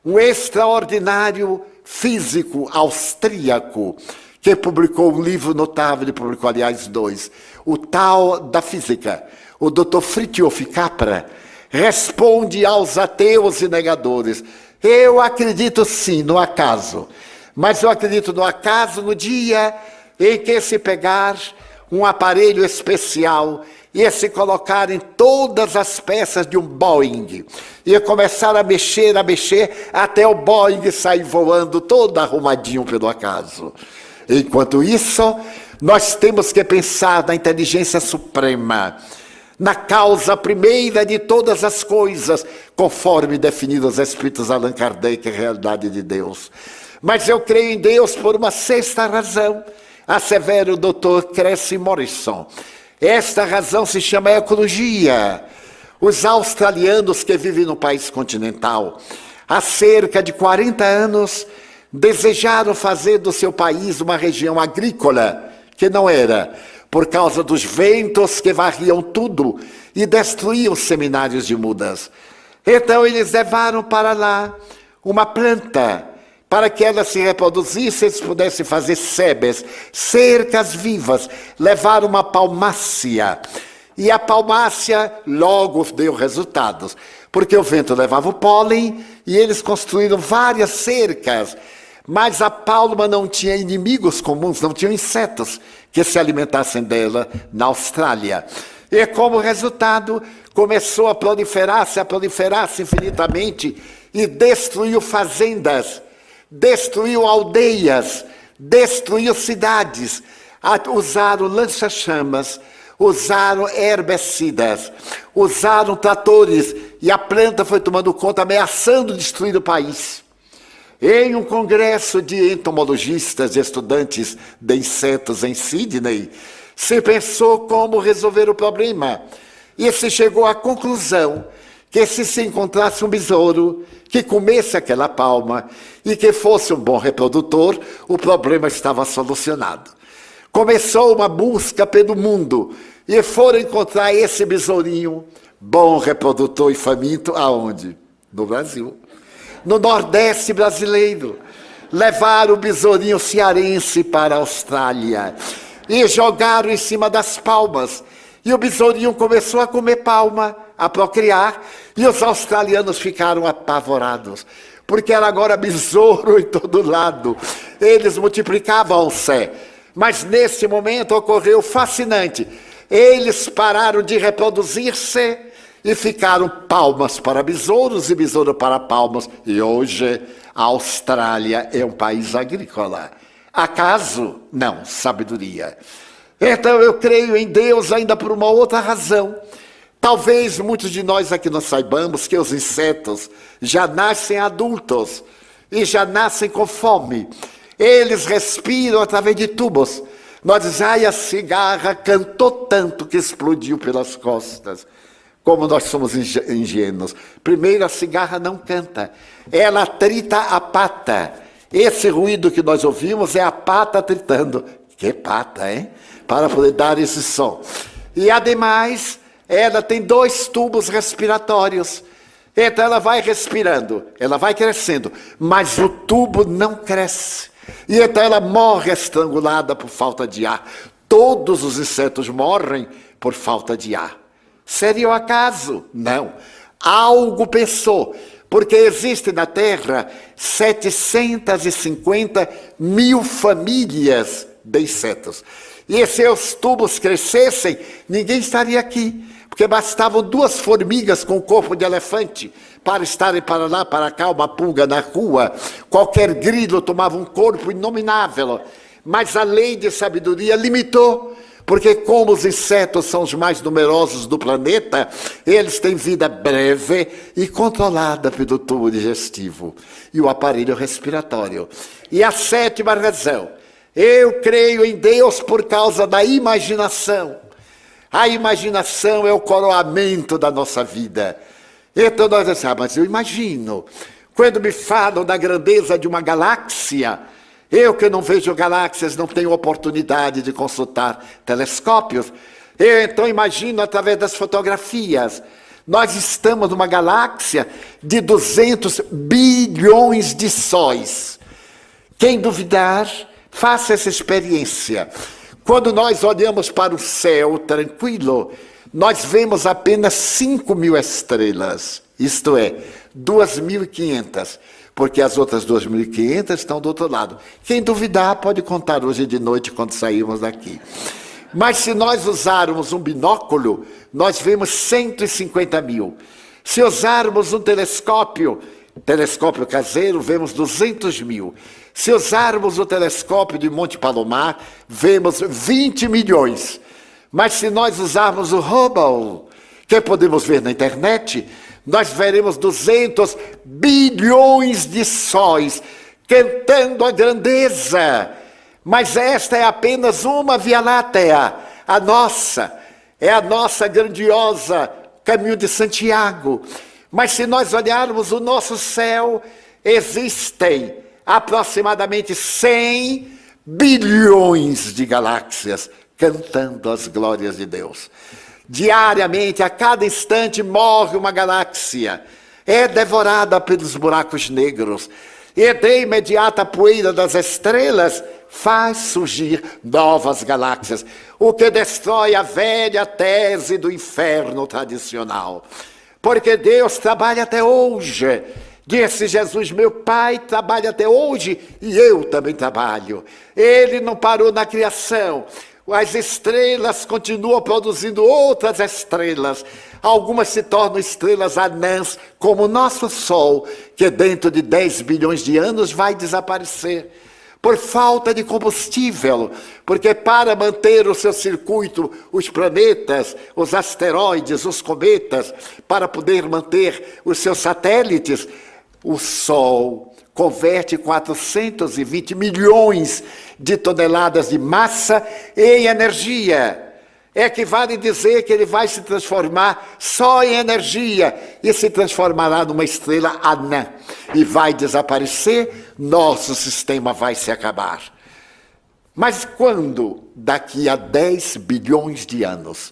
Um extraordinário físico austríaco, que publicou um livro notável, ele publicou, aliás, 2, o Tao da Física. O Dr. Fritjof Capra responde aos ateus e negadores: eu acredito sim no acaso, mas eu acredito no acaso no dia em que se pegar um aparelho especial e se colocar em todas as peças de um Boeing e começar a mexer, até o Boeing sair voando todo arrumadinho pelo acaso. Enquanto isso, nós temos que pensar na inteligência suprema, na causa primeira de todas as coisas, conforme definido os Espíritos Allan Kardec, a realidade de Deus. Mas eu creio em Deus por uma sexta razão, assevera o Dr. Cressy Morrison. Esta razão se chama ecologia. Os australianos que vivem no país continental, há cerca de 40 anos, desejaram fazer do seu país uma região agrícola, que não era, por causa dos ventos que varriam tudo e destruíam os seminários de mudas. Então eles levaram para lá uma planta, para que ela se reproduzisse, eles pudessem fazer sebes, cercas vivas, levaram uma palmácia. E a palmácia logo deu resultados, porque o vento levava o pólen e eles construíram várias cercas. Mas a palma não tinha inimigos comuns, não tinha insetos que se alimentassem dela na Austrália. E como resultado, começou a proliferar-se infinitamente e destruiu fazendas, destruiu aldeias, destruiu cidades. Usaram lança-chamas, usaram herbicidas, usaram tratores, e a planta foi tomando conta, ameaçando destruir o país. Em um congresso de entomologistas e estudantes de insetos em Sydney, se pensou como resolver o problema. E se chegou à conclusão que se encontrasse um besouro que comesse aquela palma e que fosse um bom reprodutor, o problema estava solucionado. Começou uma busca pelo mundo e foram encontrar esse besourinho, bom reprodutor e faminto, aonde? No Brasil. No Nordeste brasileiro. Levaram o besourinho cearense para a Austrália e jogaram em cima das palmas. E o besourinho começou a comer palma, a procriar, e os australianos ficaram apavorados, porque era agora besouro em todo lado. Eles multiplicavam-se, mas nesse momento ocorreu fascinante. Eles pararam de reproduzir-se e ficaram palmas para besouros e besouro para palmas. E hoje a Austrália é um país agrícola. Acaso? Não, sabedoria. Então eu creio em Deus ainda por uma outra razão. Talvez muitos de nós aqui não saibamos que os insetos já nascem adultos e já nascem com fome. Eles respiram através de tubos. Nós dizemos, ai, a cigarra cantou tanto que explodiu pelas costas. Como nós somos ingênuos. Primeiro, a cigarra não canta. Ela trita a pata. Esse ruído que nós ouvimos é a pata tritando. Que pata, hein? Para poder dar esse som. E, ademais, ela tem 2 tubos respiratórios. Então, ela vai respirando, ela vai crescendo, mas o tubo não cresce. E então, ela morre estrangulada por falta de ar. Todos os insetos morrem por falta de ar. Seria o acaso? Não. Algo pensou, porque existe na Terra 750 mil famílias de insetos. E se os tubos crescessem, ninguém estaria aqui, porque bastavam 2 formigas com o corpo de elefante para estarem para lá, para cá, uma pulga na rua. Qualquer grilo tomava um corpo inominável. Mas a lei de sabedoria limitou, porque como os insetos são os mais numerosos do planeta, eles têm vida breve e controlada pelo tubo digestivo e o aparelho respiratório. E a 7ª razão, eu creio em Deus por causa da imaginação. A imaginação é o coroamento da nossa vida. Então nós dizemos, mas eu imagino. Quando me falam da grandeza de uma galáxia, eu que não vejo galáxias, não tenho oportunidade de consultar telescópios, eu então imagino através das fotografias. Nós estamos numa galáxia de 200 bilhões de sóis. Quem duvidar, faça essa experiência. Quando nós olhamos para o céu tranquilo, nós vemos apenas 5.000 estrelas, isto é, 2.500, porque as outras 2.500 estão do outro lado. Quem duvidar pode contar hoje de noite quando sairmos daqui. Mas se nós usarmos um binóculo, nós vemos 150 mil. Se usarmos um telescópio caseiro, vemos 200 mil. Se usarmos o telescópio de Monte Palomar, vemos 20 milhões. Mas se nós usarmos o Hubble, que podemos ver na internet, nós veremos 200 bilhões de sóis cantando a grandeza. Mas esta é apenas uma Via Láctea, a nossa grandiosa Caminho de Santiago. Mas se nós olharmos o nosso céu, existem aproximadamente 100 bilhões de galáxias cantando as glórias de Deus. Diariamente, a cada instante, morre uma galáxia. É devorada pelos buracos negros. E de imediato a poeira das estrelas faz surgir novas galáxias. O que destrói a velha tese do inferno tradicional. Porque Deus trabalha até hoje. Disse Jesus, meu Pai trabalha até hoje e eu também trabalho. Ele não parou na criação. As estrelas continuam produzindo outras estrelas. Algumas se tornam estrelas anãs, como o nosso Sol, que dentro de 10 bilhões de anos vai desaparecer. por falta de combustível, porque para manter o seu circuito, os planetas, os asteroides, os cometas, para poder manter os seus satélites, o Sol converte 420 milhões de toneladas de massa em energia. Equivale dizer que ele vai se transformar só em energia e se transformará numa estrela anã e vai desaparecer, nosso sistema vai se acabar. Mas quando? Daqui a 10 bilhões de anos.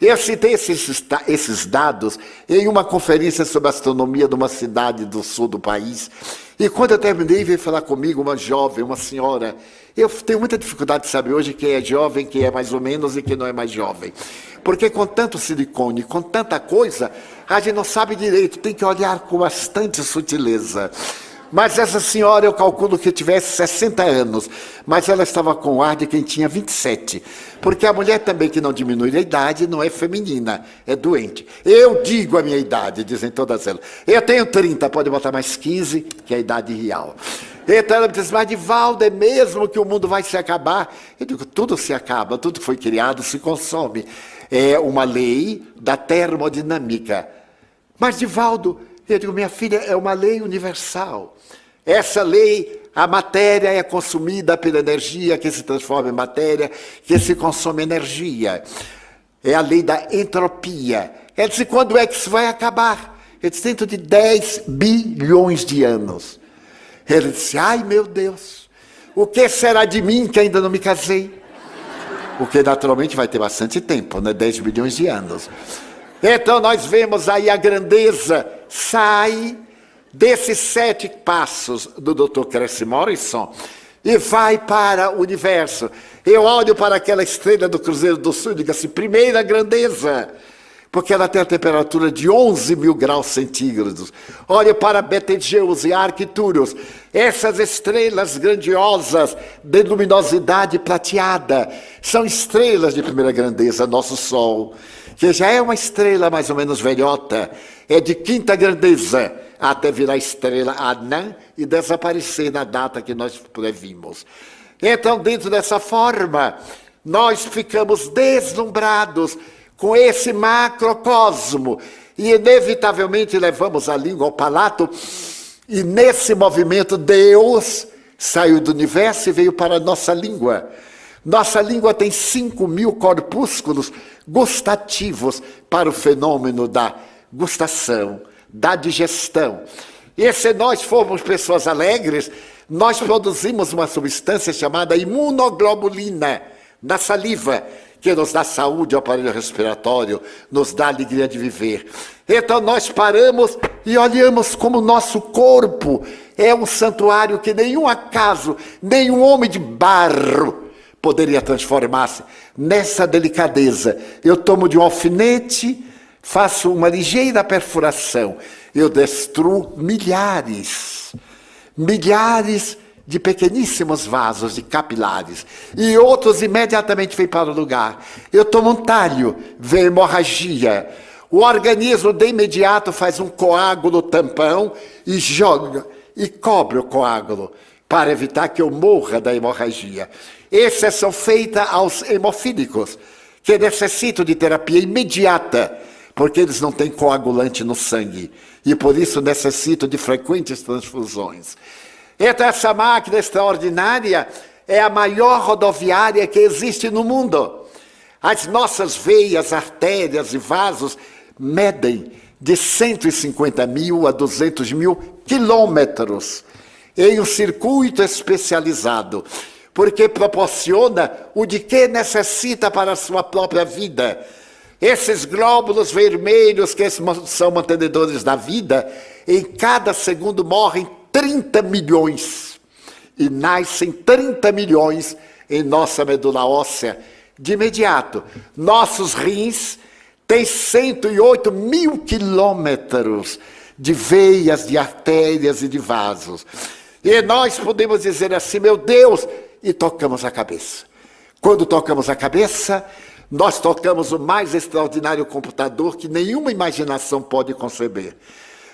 Eu citei esses dados em uma conferência sobre astronomia de uma cidade do sul do país. E quando eu terminei, veio falar comigo uma jovem, uma senhora. Eu tenho muita dificuldade de saber hoje quem é jovem, quem é mais ou menos e quem não é mais jovem. Porque com tanto silicone, com tanta coisa, a gente não sabe direito, tem que olhar com bastante sutileza. Mas essa senhora, eu calculo que tivesse 60 anos, mas ela estava com ar de quem tinha 27. Porque a mulher também que não diminui a idade não é feminina, é doente. Eu digo a minha idade, dizem todas elas. Eu tenho 30, pode botar mais 15, que é a idade real. Então ela me diz, mas Divaldo, é mesmo que o mundo vai se acabar? Eu digo, tudo se acaba, tudo que foi criado se consome. É uma lei da termodinâmica. Mas Divaldo, eu digo, minha filha, é uma lei universal. Essa lei, a matéria é consumida pela energia que se transforma em matéria, que se consome energia. É a lei da entropia. Ela disse, quando é que isso vai acabar? Eu disse, dentro de 10 bilhões de anos. Ele disse, ai meu Deus, o que será de mim que ainda não me casei? Porque naturalmente vai ter bastante tempo, né? 10 bilhões de anos. Então nós vemos aí a grandeza sai desses 7 passos do Dr. Cressy Morrison e vai para o universo. Eu olho para aquela estrela do Cruzeiro do Sul e digo assim, primeira grandeza, porque ela tem a temperatura de 11 mil graus centígrados. Olho para Betelgeuse e Arcturus, essas estrelas grandiosas de luminosidade prateada, são estrelas de primeira grandeza, nosso Sol, que já é uma estrela mais ou menos velhota, é de quinta grandeza, até virar estrela anã e desaparecer na data que nós previmos. Então, dentro dessa forma, nós ficamos deslumbrados com esse macrocosmo e, inevitavelmente, levamos a língua ao palato e, nesse movimento, Deus saiu do universo e veio para a nossa língua. Nossa língua tem 5.000 corpúsculos gustativos para o fenômeno da gustação, da digestão. E se nós formos pessoas alegres, nós produzimos uma substância chamada imunoglobulina na saliva, que nos dá saúde ao aparelho respiratório, nos dá alegria de viver. Então nós paramos e olhamos como o nosso corpo é um santuário que nenhum acaso, nenhum homem de barro poderia transformar-se nessa delicadeza. Eu tomo de um alfinete, faço uma ligeira perfuração, eu destruo milhares de pequeníssimos vasos, de capilares, e outros imediatamente vêm para o lugar. Eu tomo um talho, vem hemorragia. O organismo de imediato faz um coágulo tampão e joga, e cobre o coágulo, para evitar que eu morra da hemorragia. Exceção feita aos hemofílicos, que necessitam de terapia imediata, porque eles não têm coagulante no sangue, e por isso necessitam de frequentes transfusões. Então essa máquina extraordinária é a maior rodoviária que existe no mundo. As nossas veias, artérias e vasos medem de 150 mil a 200 mil quilômetros em um circuito especializado, porque proporciona o de que necessita para a sua própria vida. Esses glóbulos vermelhos que são mantenedores da vida, em cada segundo morrem 30 milhões e nascem 30 milhões em nossa medula óssea de imediato. Nossos rins têm 108 mil quilômetros de veias, de artérias e de vasos. E nós podemos dizer assim, meu Deus, e tocamos a cabeça. Quando tocamos a cabeça, nós tocamos o mais extraordinário computador que nenhuma imaginação pode conceber.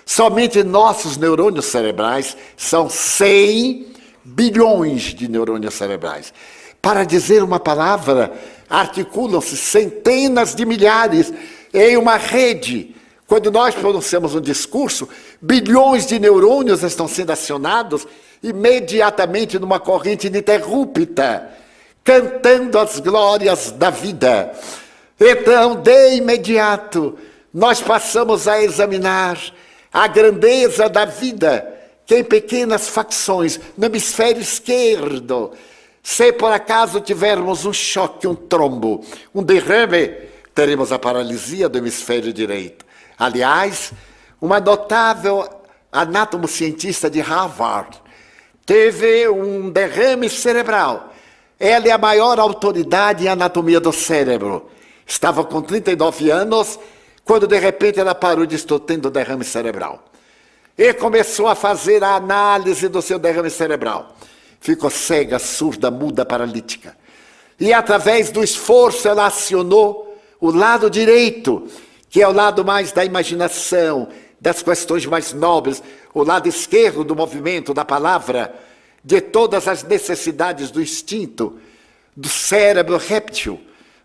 Somente nossos neurônios cerebrais são 100 bilhões de neurônios cerebrais. Para dizer uma palavra, articulam-se centenas de milhares em uma rede. Quando nós pronunciamos um discurso, bilhões de neurônios estão sendo acionados imediatamente numa corrente ininterrupta, cantando as glórias da vida. Então, de imediato, nós passamos a examinar a grandeza da vida, que em pequenas facções, no hemisfério esquerdo, se por acaso tivermos um choque, um trombo, um derrame, teremos a paralisia do hemisfério direito. Aliás, uma notável anatomo-cientista de Harvard teve um derrame cerebral. Ela é a maior autoridade em anatomia do cérebro. Estava com 39 anos, quando de repente ela parou de estar tendo derrame cerebral. E começou a fazer a análise do seu derrame cerebral. Ficou cega, surda, muda, paralítica. E através do esforço ela acionou o lado direito, que é o lado mais da imaginação, das questões mais nobres, o lado esquerdo do movimento, da palavra, de todas as necessidades do instinto, do cérebro réptil,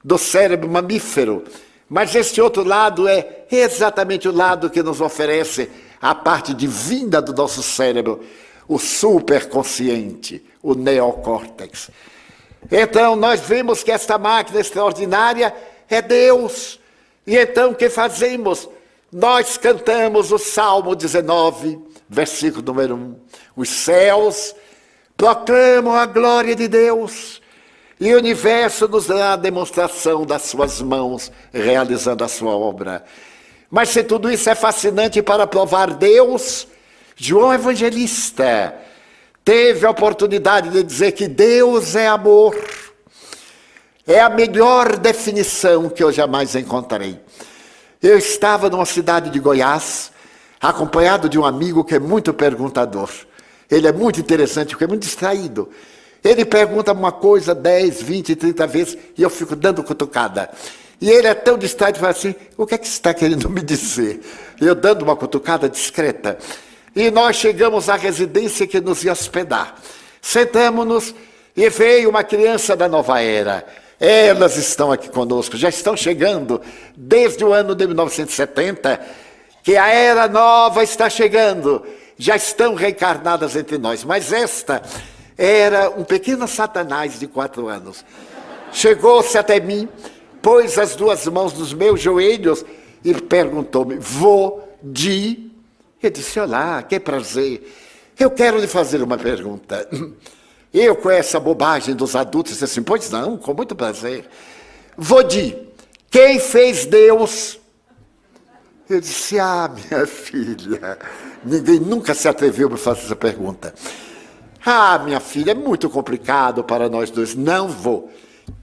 do cérebro mamífero. Mas este outro lado é exatamente o lado que nos oferece a parte divina do nosso cérebro, o superconsciente, o neocórtex. Então, nós vemos que esta máquina extraordinária é Deus. E então, o que fazemos? Nós cantamos o Salmo 19, versículo número 1. Os céus proclamam a glória de Deus, e o universo nos dá a demonstração das suas mãos, realizando a sua obra. Mas se tudo isso é fascinante para provar Deus, João Evangelista teve a oportunidade de dizer que Deus é amor. É a melhor definição que eu jamais encontrei. Eu estava numa cidade de Goiás, acompanhado de um amigo que é muito perguntador. Ele é muito interessante, porque é muito distraído. Ele pergunta uma coisa 10, 20, 30 vezes e eu fico dando cutucada. E ele é tão distraído e fala assim, o que é que você está querendo me dizer? Eu dando uma cutucada discreta. E nós chegamos à residência que nos ia hospedar. Sentamos-nos e veio uma criança da nova era. Elas estão aqui conosco, já estão chegando desde o ano de 1970, que a era nova está chegando. Já estão reencarnadas entre nós. Mas esta era um pequeno Satanás de 4 anos. Chegou-se até mim, pôs as 2 mãos nos meus joelhos e perguntou-me, de... Eu disse, olá, que prazer. Eu quero lhe fazer uma pergunta. Eu, com essa bobagem dos adultos, disse assim, pois não, com muito prazer. de quem fez Deus? Eu disse, minha filha, ninguém nunca se atreveu a fazer essa pergunta. Minha filha, é muito complicado para nós dois. Não vou.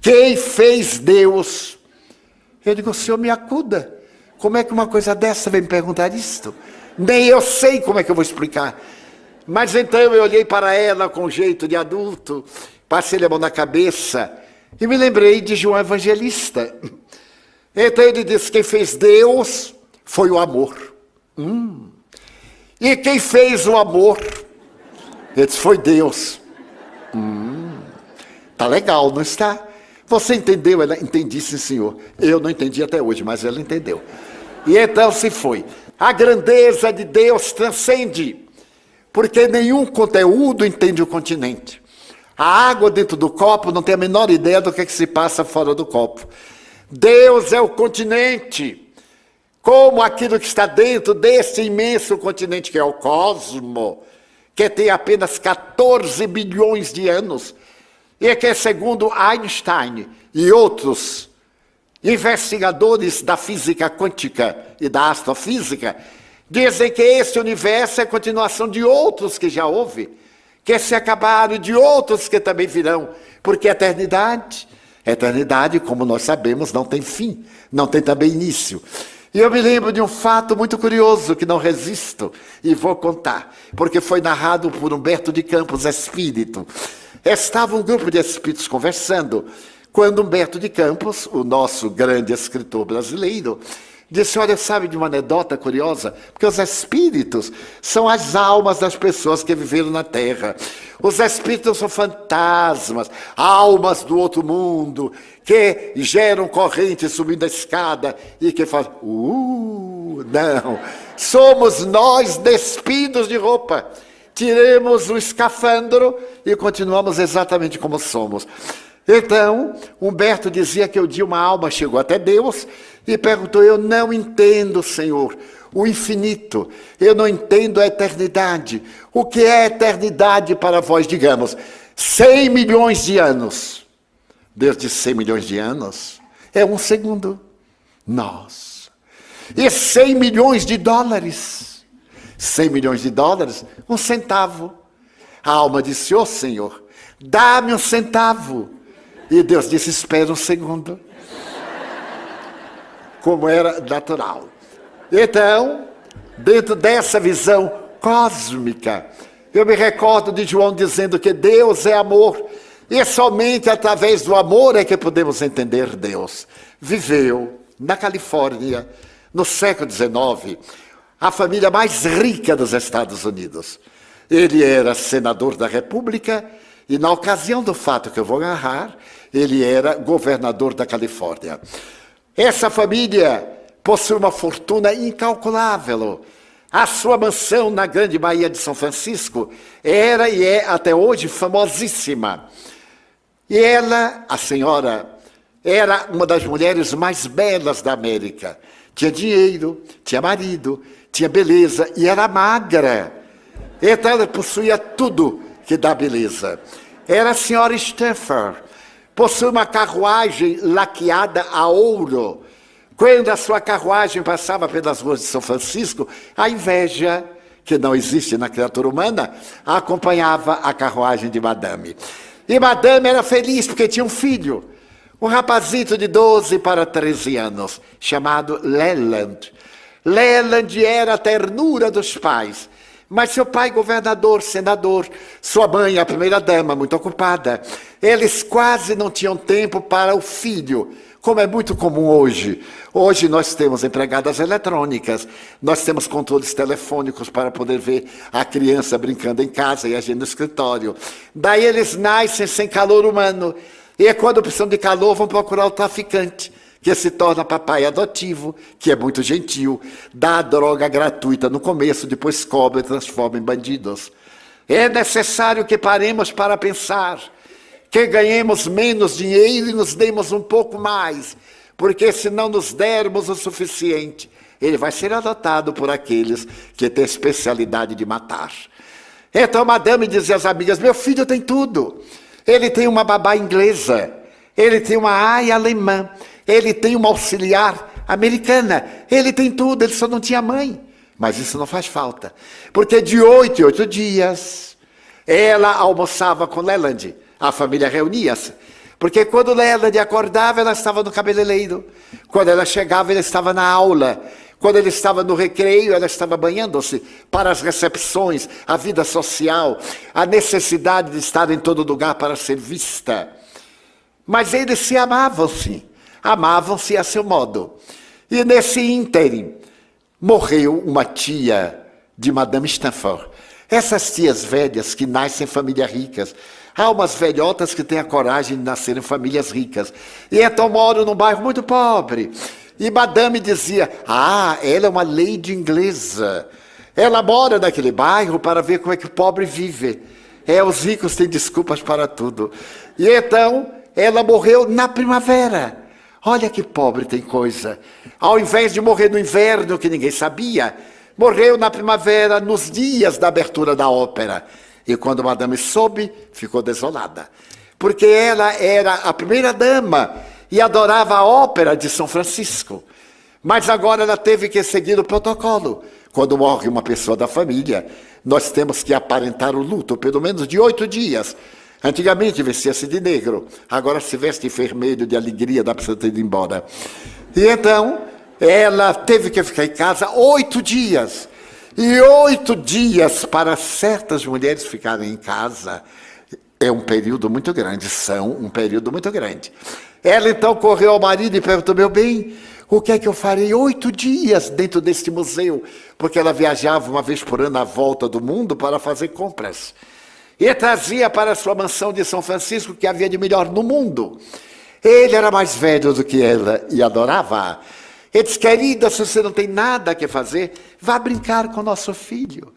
Quem fez Deus? Eu digo, o senhor me acuda. Como é que uma coisa dessa vem me perguntar isto? Nem eu sei como é que eu vou explicar. Mas então eu olhei para ela com jeito de adulto, passei a mão na cabeça e me lembrei de João Evangelista. Então ele disse, quem fez Deus foi o amor. E quem fez o amor? Ele disse, foi Deus. Tá legal, não está? Você entendeu? Ela entendi, sim, senhor. Eu não entendi até hoje, mas ela entendeu. E então se foi. A grandeza de Deus transcende, porque nenhum conteúdo entende o continente. A água dentro do copo não tem a menor ideia do que se passa fora do copo. Deus é o continente, como aquilo que está dentro desse imenso continente que é o cosmo, que tem apenas 14 bilhões de anos, e que, segundo Einstein e outros investigadores da física quântica e da astrofísica, dizem que esse universo é a continuação de outros que já houve, que se acabaram e de outros que também virão, porque a eternidade, como nós sabemos, não tem fim, não tem também início. E eu me lembro de um fato muito curioso que não resisto e vou contar, porque foi narrado por Humberto de Campos, espírito. Estava um grupo de espíritos conversando, quando Humberto de Campos, o nosso grande escritor brasileiro, Disse, olha, sabe de uma anedota curiosa? Porque os espíritos são as almas das pessoas que viveram na Terra. Os espíritos são fantasmas, almas do outro mundo, que geram corrente subindo a escada e que fazem... não. Somos nós despidos de roupa. Tiremos o escafandro e continuamos exatamente como somos. Então, Humberto dizia que um dia uma alma chegou até Deus e perguntou, eu não entendo, Senhor, o infinito, eu não entendo a eternidade. O que é eternidade para vós? Digamos, 100 milhões de anos. Deus disse 100 milhões de anos? É um segundo. Nossa. E 100 milhões de dólares? 100 milhões de dólares? Um centavo. A alma disse, ô Senhor, dá-me um centavo. E Deus disse, espera um segundo. Como era natural. Então, dentro dessa visão cósmica, eu me recordo de João dizendo que Deus é amor. E somente através do amor é que podemos entender Deus. Viveu na Califórnia, no século XIX, a família mais rica dos Estados Unidos. Ele era senador da República e, na ocasião do fato que eu vou narrar, ele era governador da Califórnia. Essa família possui uma fortuna incalculável. A sua mansão na Grande Baía de São Francisco era e é até hoje famosíssima. E ela, a senhora, era uma das mulheres mais belas da América. Tinha dinheiro, tinha marido, tinha beleza e era magra. Então ela possuía tudo que dá beleza. Era a senhora Stafford. Possui uma carruagem laqueada a ouro. Quando a sua carruagem passava pelas ruas de São Francisco, a inveja, que não existe na criatura humana, acompanhava a carruagem de Madame. E Madame era feliz porque tinha um filho, um rapazito de 12 para 13 anos, chamado Leland. Leland era a ternura dos pais. Mas seu pai, governador, senador, sua mãe, a primeira-dama, muito ocupada, eles quase não tinham tempo para o filho, como é muito comum hoje. Hoje nós temos empregadas eletrônicas, nós temos controles telefônicos para poder ver a criança brincando em casa e a gente no escritório. Daí eles nascem sem calor humano, e quando precisam de calor vão procurar o traficante, que se torna papai adotivo, que é muito gentil, dá a droga gratuita no começo, depois cobra e transforma em bandidos. É necessário que paremos para pensar, que ganhemos menos dinheiro e nos demos um pouco mais, porque se não nos dermos o suficiente, ele vai ser adotado por aqueles que têm especialidade de matar. Então Madame dizia às amigas, meu filho tem tudo, ele tem uma babá inglesa, ele tem uma aia alemã, ele tem uma auxiliar americana, ele tem tudo, ele só não tinha mãe. Mas isso não faz falta, porque de 8 em 8 dias, ela almoçava com Leland, a família reunia-se. Porque quando Leland acordava, ela estava no cabeleireiro. Quando ela chegava, ele estava na aula. Quando ele estava no recreio, ela estava banhando-se para as recepções, a vida social, a necessidade de estar em todo lugar para ser vista. Mas eles se amavam-se a seu modo. E nesse ínterim, morreu uma tia de Madame Stafford. Essas tias velhas que nascem em famílias ricas. Há umas velhotas que têm a coragem de nascer em famílias ricas. E então moram num bairro muito pobre. E Madame dizia, ela é uma lady inglesa. Ela mora naquele bairro para ver como é que o pobre vive. Os ricos têm desculpas para tudo. E então, ela morreu na primavera. Olha que pobre tem coisa. Ao invés de morrer no inverno, que ninguém sabia, morreu na primavera, nos dias da abertura da ópera. E quando Madame soube, ficou desolada. Porque ela era a primeira-dama e adorava a ópera de São Francisco. Mas agora ela teve que seguir o protocolo. Quando morre uma pessoa da família, nós temos que aparentar o luto, pelo menos de 8 dias. Antigamente vestia-se de negro, agora se veste de vermelho, de alegria, dá para você ter ido embora. E então, ela teve que ficar em casa 8 dias. E 8 dias para certas mulheres ficarem em casa é um período muito grande, são um período muito grande. Ela então correu ao marido e perguntou, meu bem, O que é que eu farei 8 dias dentro deste museu? Porque ela viajava uma vez por ano à volta do mundo para fazer compras. E trazia para sua mansão de São Francisco o que havia de melhor no mundo. Ele era mais velho do que ela e adorava. Ele disse, querida, se você não tem nada que fazer, vá brincar com nosso filho.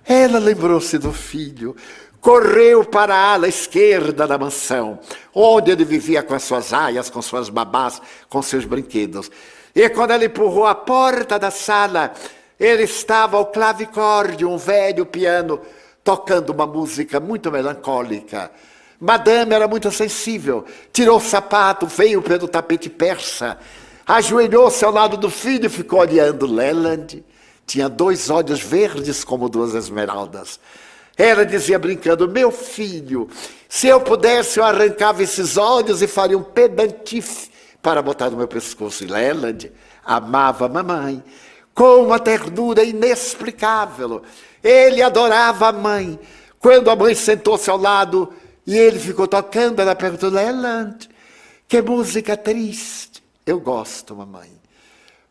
Ela lembrou-se do filho, correu para a ala esquerda da mansão, onde ele vivia com as suas aias, com suas babás, com seus brinquedos. E quando ela empurrou a porta da sala, ele estava ao clavicorde, um velho piano, tocando uma música muito melancólica. Madame era muito sensível, tirou o sapato, veio pelo tapete persa, ajoelhou-se ao lado do filho e ficou olhando. Leland tinha 2 olhos verdes como 2 esmeraldas. Ela dizia brincando, meu filho, se eu pudesse eu arrancava esses olhos e faria um pedantife para botar no meu pescoço. E Leland amava a mamãe com uma ternura inexplicável. Ele adorava a mãe. Quando a mãe sentou-se ao lado e ele ficou tocando, ela perguntou, Leland, que música triste. Eu gosto, mamãe.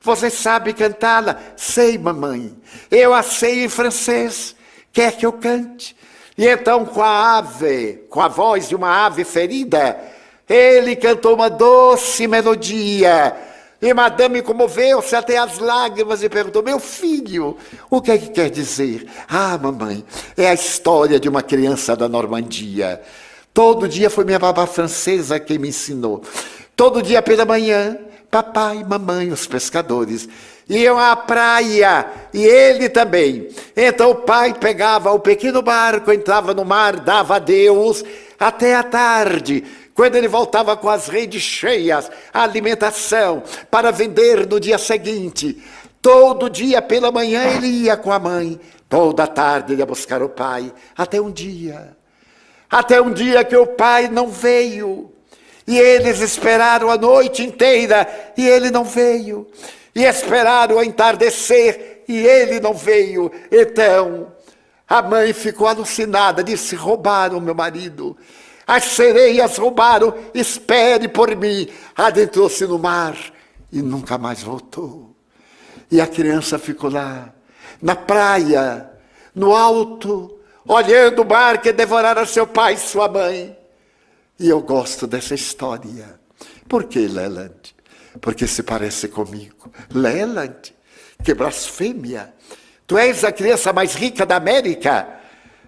Você sabe cantá-la? Sei, mamãe. Eu a sei em francês. Quer que eu cante? E então, com a voz de uma ave ferida, ele cantou uma doce melodia. E Madame comoveu-se até as lágrimas e perguntou, meu filho, o que é que quer dizer? Ah, mamãe, é a história de uma criança da Normandia. Todo dia foi minha babá francesa quem me ensinou. Todo dia pela manhã, papai, mamãe, os pescadores iam à praia, e ele também. Então o pai pegava o pequeno barco, entrava no mar, dava adeus, até a tarde, quando ele voltava com as redes cheias, a alimentação, para vender no dia seguinte. Todo dia pela manhã ele ia com a mãe, toda a tarde ele ia buscar o pai, até um dia que o pai não veio. E eles esperaram a noite inteira, e ele não veio. E esperaram o entardecer, e ele não veio. Então, a mãe ficou alucinada, disse, roubaram meu marido. As sereias roubaram, espere por mim. Adentrou-se no mar e nunca mais voltou. E a criança ficou lá, na praia, no alto, olhando o mar que devorara seu pai e sua mãe. E eu gosto dessa história. Por que, Leland? Porque se parece comigo. Leland, que blasfêmia. Tu és a criança mais rica da América.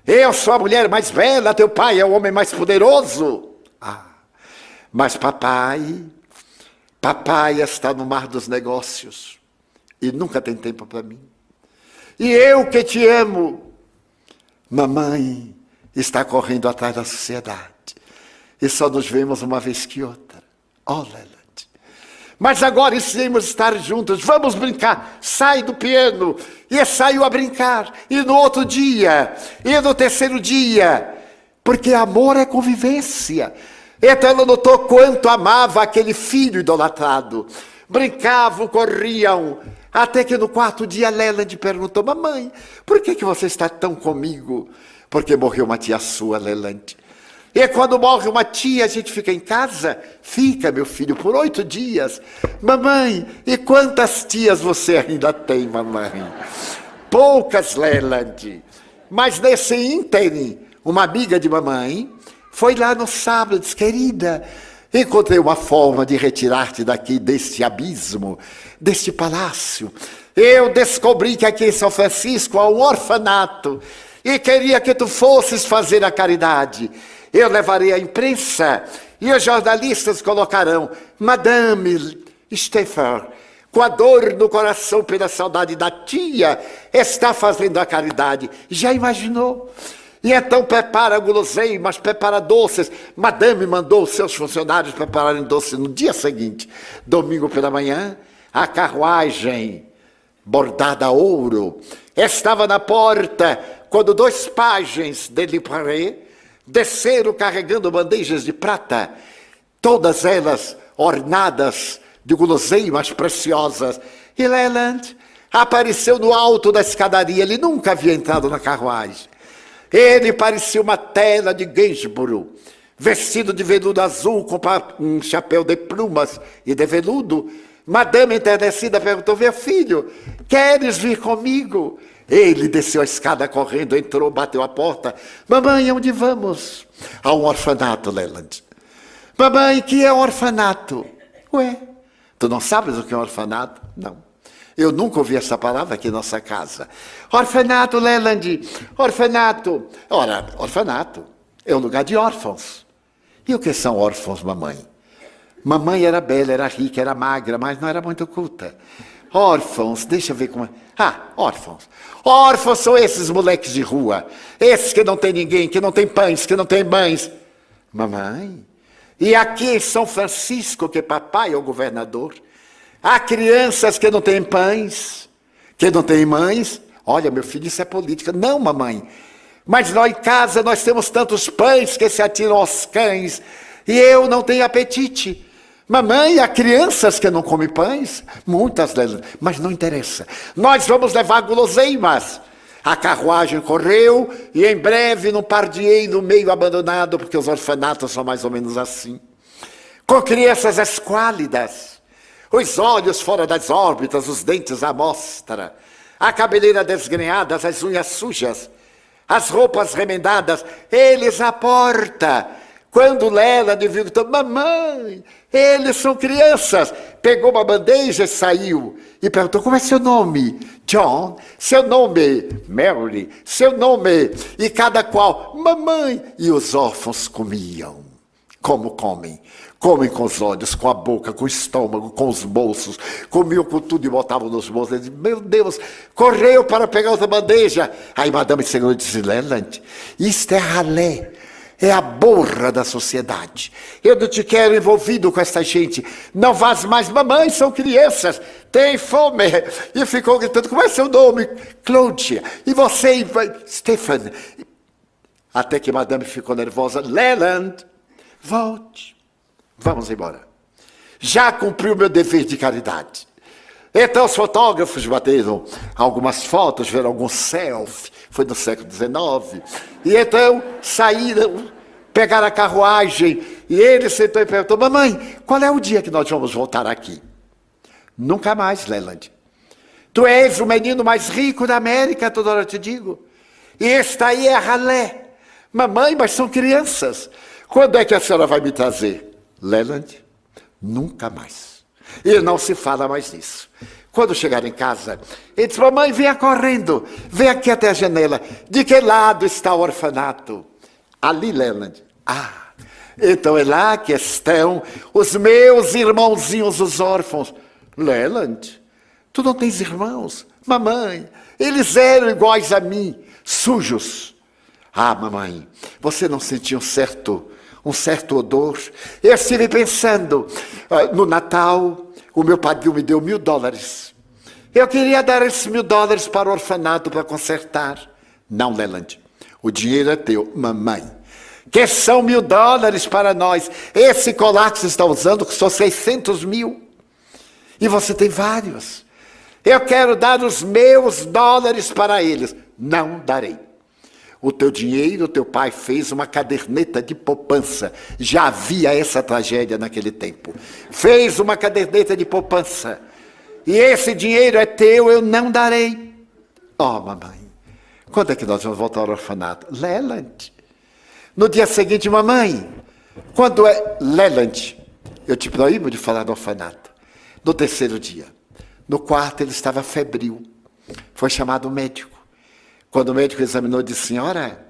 Eu sou a mulher mais bela, teu pai é o homem mais poderoso. Ah, mas papai está no mar dos negócios e nunca tem tempo para mim. E eu que te amo, mamãe está correndo atrás da sociedade. E só nos vemos uma vez que outra. Oh, Leland. Mas agora iremos estar juntos. Vamos brincar. Sai do piano. E saiu a brincar. E no outro dia. E no terceiro dia. Porque amor é convivência. Então ela notou quanto amava aquele filho idolatrado. Brincavam, corriam. Até que no 4º dia Leland perguntou, mamãe, por que você está tão comigo? Porque morreu uma tia sua, Leland. E quando morre uma tia, a gente fica em casa? Fica, meu filho, por 8 dias. Mamãe, e quantas tias você ainda tem, mamãe? Poucas, Leland. Mas nesse ínterim, uma amiga de mamãe foi lá no sábado e disse, querida, encontrei uma forma de retirar-te daqui, deste abismo, deste palácio. Eu descobri que aqui em São Francisco há um orfanato e queria que tu fosses fazer a caridade. Eu levarei a imprensa e os jornalistas colocarão Madame Steffer, com a dor no coração pela saudade da tia, está fazendo a caridade. Já imaginou? E então prepara guloseimas, prepara doces. Madame mandou os seus funcionários prepararem doces no dia seguinte. Domingo pela manhã, a carruagem bordada a ouro estava na porta, quando 2 pajens de Liparé desceram carregando bandejas de prata, todas elas ornadas de guloseimas preciosas. E Leland apareceu no alto da escadaria, ele nunca havia entrado na carruagem. Ele parecia uma tela de Gainsborough, vestido de veludo azul, com um chapéu de plumas e de veludo, Madame enternecida perguntou, meu filho, queres vir comigo? Ele desceu a escada correndo, entrou, bateu a porta. Mamãe, onde vamos? A um orfanato, Leland. Mamãe, que é orfanato? Ué, tu não sabes o que é orfanato? Não. Eu nunca ouvi essa palavra aqui em nossa casa. Orfanato, Leland, orfanato. Ora, orfanato é um lugar de órfãos. E o que são órfãos, mamãe? Mamãe era bela, era rica, era magra, mas não era muito culta. Órfãos, deixa eu ver como é. Ah, órfãos. Órfãos são esses moleques de rua. Esses que não tem ninguém, que não tem pães, que não tem mães. Mamãe, e aqui em São Francisco, que papai é o governador, há crianças que não têm pães, que não têm mães. Olha, meu filho, isso é política. Não, mamãe. Mas lá em casa nós temos tantos pães que se atiram aos cães. E eu não tenho apetite. Mamãe, há crianças que não comem pães. Muitas delas. Mas não interessa. Nós vamos levar guloseimas. A carruagem correu e em breve num pardieiro meio abandonado, porque os orfanatos são mais ou menos assim. Com crianças esquálidas. Os olhos fora das órbitas, os dentes à mostra. A cabeleira desgrenhada, as unhas sujas. As roupas remendadas, eles à porta. Quando Lela viu, mamãe, eles são crianças. Pegou uma bandeja e saiu. E perguntou, como é seu nome? John. Seu nome? Mary. Seu nome? E cada qual, mamãe. E os órfãos comiam. Como comem? Comem com os olhos, com a boca, com o estômago, com os bolsos. Comiam com tudo e botavam nos bolsos. Ele disse, meu Deus, correu para pegar outra bandeja. Aí Madame Segura disse, Leland, isto é ralé. É a borra da sociedade. Eu não te quero envolvido com essa gente. Não vás mais, mamãe, são crianças. Tem fome. E ficou gritando, como é seu nome? Cláudia. E você, Stephen. Até que Madame ficou nervosa. Leland, volte. Vamos embora. Já cumpri o meu dever de caridade. Então os fotógrafos bateram algumas fotos, viram algum selfie, foi no século XIX. E então saíram, pegaram a carruagem, e ele sentou e perguntou, mamãe, qual é o dia que nós vamos voltar aqui? Nunca mais, Leland. Tu és o menino mais rico da América, toda hora eu te digo. E esta aí é a ralé. Mamãe, mas são crianças. Quando é que a senhora vai me trazer? Leland, nunca mais. E não se fala mais nisso. Quando chegar em casa, ele disse, mamãe, venha correndo, vem aqui até a janela. De que lado está o orfanato? Ali, Leland. Ah, então é lá que estão os meus irmãozinhos, os órfãos. Leland, tu não tens irmãos? Mamãe, eles eram iguais a mim, sujos. Ah, mamãe, você não sentia um certo odor? Eu estive pensando, no Natal, o meu padrinho me deu $1.000. Eu queria dar esses $1.000 para o orfanato para consertar. Não, Leland, o dinheiro é teu, mamãe. Que são $1.000 para nós. Esse colar que você está usando custou 600 mil. E você tem vários. Eu quero dar os meus $1 para eles. Não darei. O teu dinheiro, o teu pai fez uma caderneta de poupança. Já havia essa tragédia naquele tempo. Fez uma caderneta de poupança. E esse dinheiro é teu, eu não darei. Oh, mamãe, quando é que nós vamos voltar ao orfanato? Leland. No dia seguinte, mamãe, quando é... Leland, eu te proíbo de falar do orfanato. No terceiro dia. No quarto, ele estava febril. Foi chamado o médico. Quando o médico examinou, disse, senhora,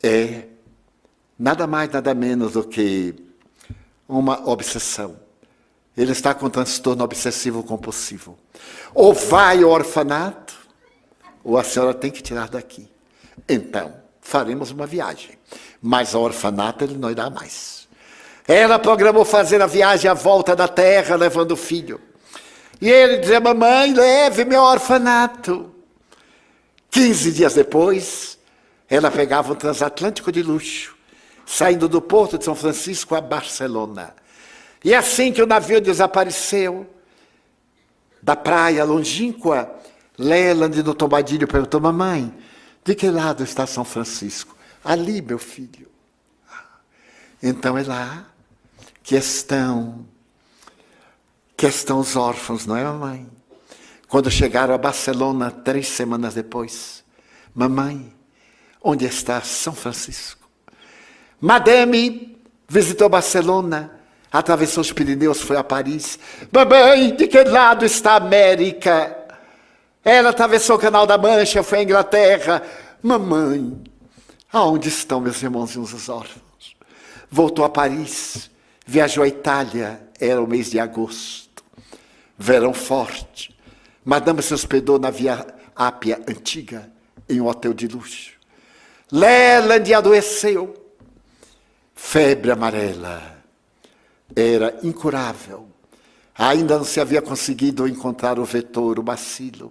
é nada mais, nada menos do que uma obsessão. Ele está com transtorno obsessivo compulsivo. Ou vai ao orfanato, ou a senhora tem que tirar daqui. Então, faremos uma viagem. Mas ao orfanato ele não irá mais. Ela programou fazer a viagem à volta da terra, levando o filho. E ele dizia, mamãe, leve-me ao orfanato. 15 dias depois, ela pegava um transatlântico de luxo, saindo do porto de São Francisco a Barcelona. E assim que o navio desapareceu, da praia longínqua, Leland no Tombadilho perguntou, mamãe, de que lado está São Francisco? Ali, meu filho. Então é lá que estão que estão os órfãos, não é, mamãe? Quando chegaram a Barcelona 3 semanas depois, mamãe, onde está São Francisco? Madame visitou Barcelona, atravessou os Pirineus, foi a Paris. Mamãe, de que lado está a América? Ela atravessou o Canal da Mancha, foi à Inglaterra. Mamãe, aonde estão meus irmãozinhos os órfãos? Voltou a Paris, viajou à Itália, era o mês de agosto, verão forte. Madame se hospedou na Via Ápia Antiga, em um hotel de luxo. Leland adoeceu. Febre amarela. Era incurável. Ainda não se havia conseguido encontrar o vetor, o bacilo.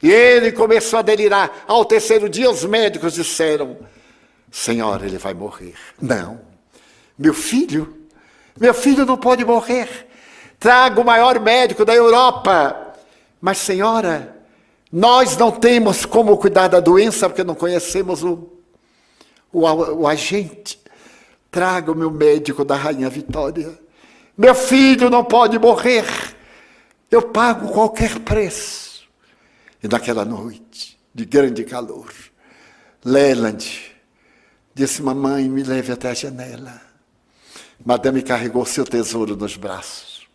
E ele começou a delirar. Ao 3º dia, os médicos disseram: Senhora, ele vai morrer. Não. Meu filho não pode morrer. Traga o maior médico da Europa. Mas, senhora, nós não temos como cuidar da doença porque não conhecemos o agente. Traga o meu médico da Rainha Vitória. Meu filho não pode morrer. Eu pago qualquer preço. E naquela noite de grande calor, Leland disse: mamãe, me leve até a janela. Madame carregou seu tesouro nos braços.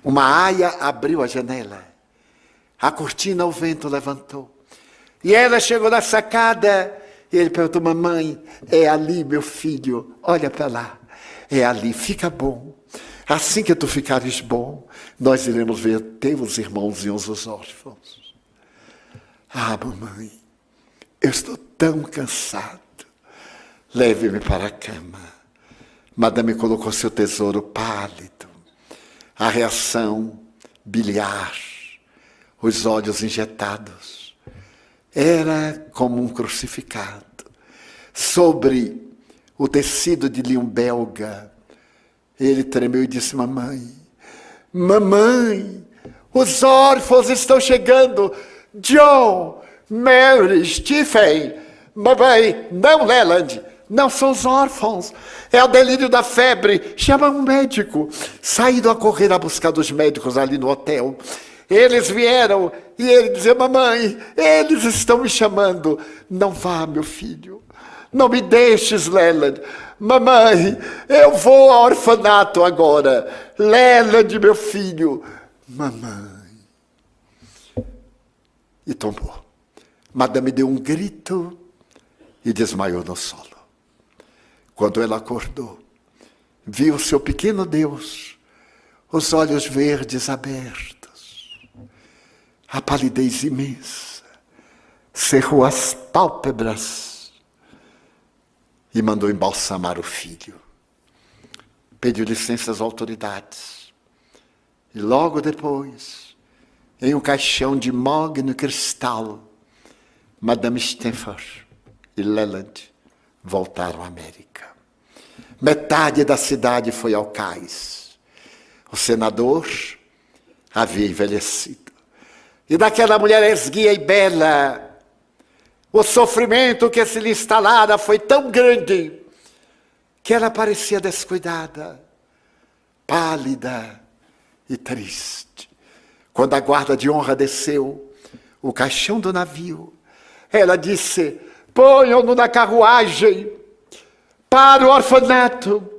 Uma aia abriu a janela. A cortina o vento levantou. E ela chegou na sacada. E ele perguntou: mamãe, é ali meu filho? Olha para lá. É ali, fica bom. Assim que tu ficares bom, nós iremos ver teus irmãozinhos os órfãos. Ah, mamãe, eu estou tão cansado. Leve-me para a cama. Madame colocou seu tesouro pálido. A reação biliar. Os olhos injetados. Era como um crucificado. Sobre o tecido de linho belga, ele tremeu e disse: mamãe, os órfãos estão chegando. John, Mary, Stephen. Mamãe, não, Leland, não são os órfãos. É o delírio da febre. Chama um médico. Saíram a correr a buscar dos médicos ali no hotel. Eles vieram e ele dizia: mamãe, eles estão me chamando. Não vá, meu filho. Não me deixes, Leland. Mamãe, eu vou ao orfanato agora. Leland, meu filho. Mamãe. E tombou. Madame deu um grito e desmaiou no solo. Quando ela acordou, viu seu pequeno Deus, os olhos verdes abertos. A palidez imensa, cerrou as pálpebras e mandou embalsamar o filho. Pediu licença às autoridades. E logo depois, em um caixão de mogno cristal, Madame Stanford e Leland voltaram à América. Metade da cidade foi ao cais. O senador havia envelhecido. E daquela mulher esguia e bela, o sofrimento que se lhe instalara foi tão grande que ela parecia descuidada, pálida e triste. Quando a guarda de honra desceu o caixão do navio, ela disse: ponham-no na carruagem para o orfanato.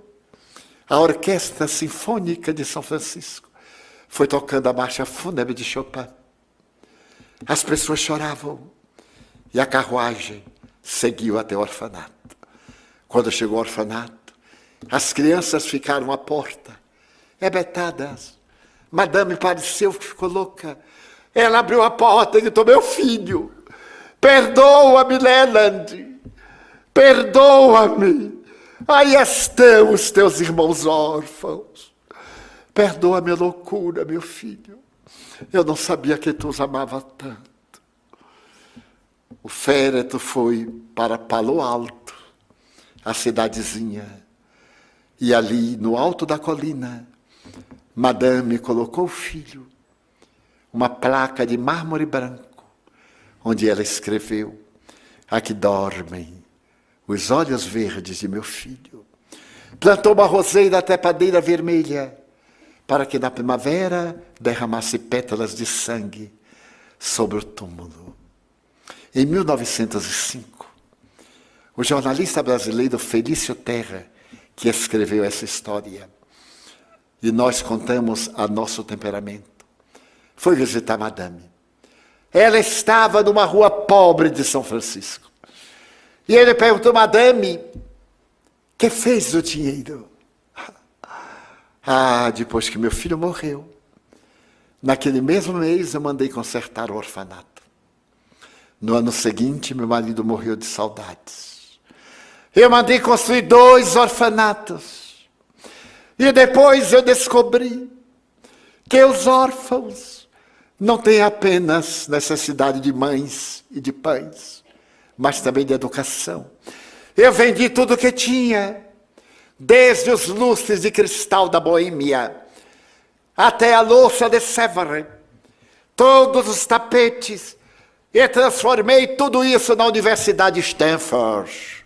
A Orquestra Sinfônica de São Francisco foi tocando a marcha fúnebre de Chopin. As pessoas choravam e a carruagem seguiu até o orfanato. Quando chegou ao orfanato, as crianças ficaram à porta, hebetadas. Madame pareceu que ficou louca. Ela abriu a porta e gritou: meu filho, perdoa-me, Leland, perdoa-me. Aí estão os teus irmãos órfãos. Perdoa a minha loucura, meu filho. Eu não sabia que tu os amava tanto. O féretro foi para Palo Alto, a cidadezinha. E ali, no alto da colina, Madame colocou o filho, uma placa de mármore branco, onde ela escreveu: aqui dormem os olhos verdes de meu filho. Plantou uma roseira trepadeira vermelha para que na primavera derramasse pétalas de sangue sobre o túmulo. Em 1905, o jornalista brasileiro Felício Terra, que escreveu essa história, e nós contamos a nosso temperamento, foi visitar Madame. Ela estava numa rua pobre de São Francisco. E ele perguntou: Madame, que fez do dinheiro? Depois que meu filho morreu, naquele mesmo mês eu mandei consertar o orfanato. No ano seguinte, meu marido morreu de saudades. Eu mandei construir 2 orfanatos. E depois eu descobri que os órfãos não têm apenas necessidade de mães e de pães, mas também de educação. Eu vendi tudo o que tinha, desde os lustres de cristal da Boêmia, até a louça de Sèvres, todos os tapetes, e transformei tudo isso na Universidade Stanford,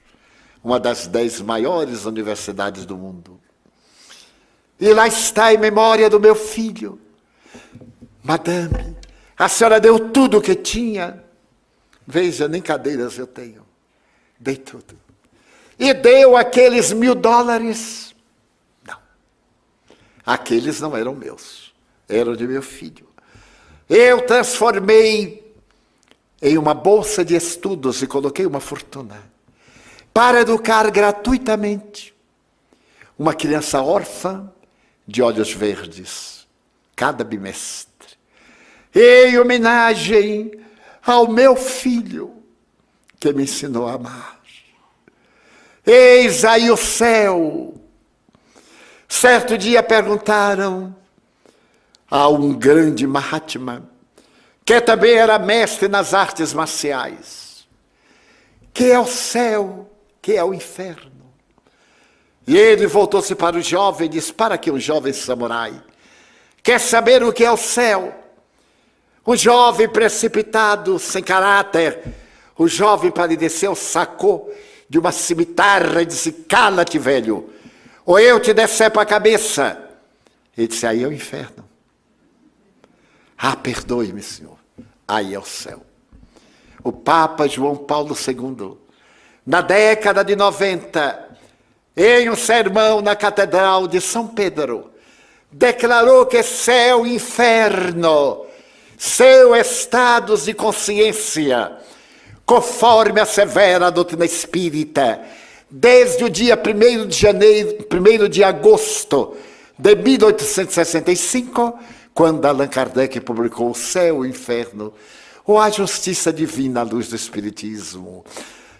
uma das 10 maiores universidades do mundo. E lá está em memória do meu filho. Madame, a senhora deu tudo o que tinha. Veja, nem cadeiras eu tenho. Dei tudo. E deu aqueles $1000. Não. Aqueles não eram meus. Eram de meu filho. Eu transformei em uma bolsa de estudos e coloquei uma fortuna para educar gratuitamente uma criança órfã de olhos verdes, cada bimestre. Em homenagem ao meu filho, que me ensinou a amar. Eis aí o céu. Certo dia perguntaram a um grande Mahatma, que também era mestre nas artes marciais, que é o céu, que é o inferno. E ele voltou-se para o jovem e disse: para que um jovem samurai quer saber o que é o céu? Um jovem precipitado, sem caráter, o jovem palideceu, sacou de uma cimitarra e disse: cala-te, velho, ou eu te decepo a cabeça. Ele disse: aí é o inferno. Perdoe-me, senhor. Aí é o céu. O Papa João Paulo II, na década de 90, em um sermão na Catedral de São Pedro, declarou que céu e inferno são estados de consciência, conforme assevera a doutrina espírita, desde o dia 1º de agosto de 1865, quando Allan Kardec publicou O Céu e o Inferno, ou A Justiça Divina à Luz do Espiritismo.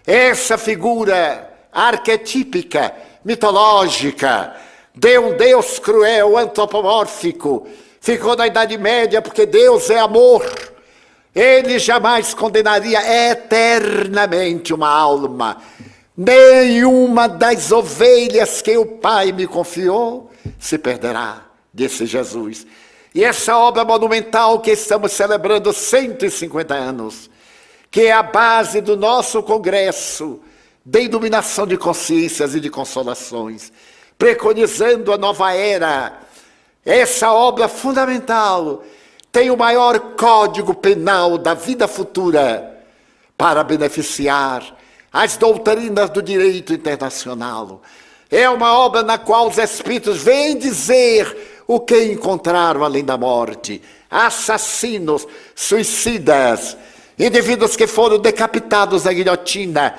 Essa figura arquetípica, mitológica, de um Deus cruel, antropomórfico, ficou na Idade Média porque Deus é amor. Ele jamais condenaria eternamente uma alma. Nenhuma das ovelhas que o Pai me confiou se perderá, disse Jesus. E essa obra monumental que estamos celebrando 150 anos, que é a base do nosso congresso de iluminação de consciências e de consolações, preconizando a nova era. Essa obra fundamental tem o maior código penal da vida futura para beneficiar as doutrinas do direito internacional. É uma obra na qual os espíritos vêm dizer o que encontraram além da morte. Assassinos, suicidas, indivíduos que foram decapitados na guilhotina,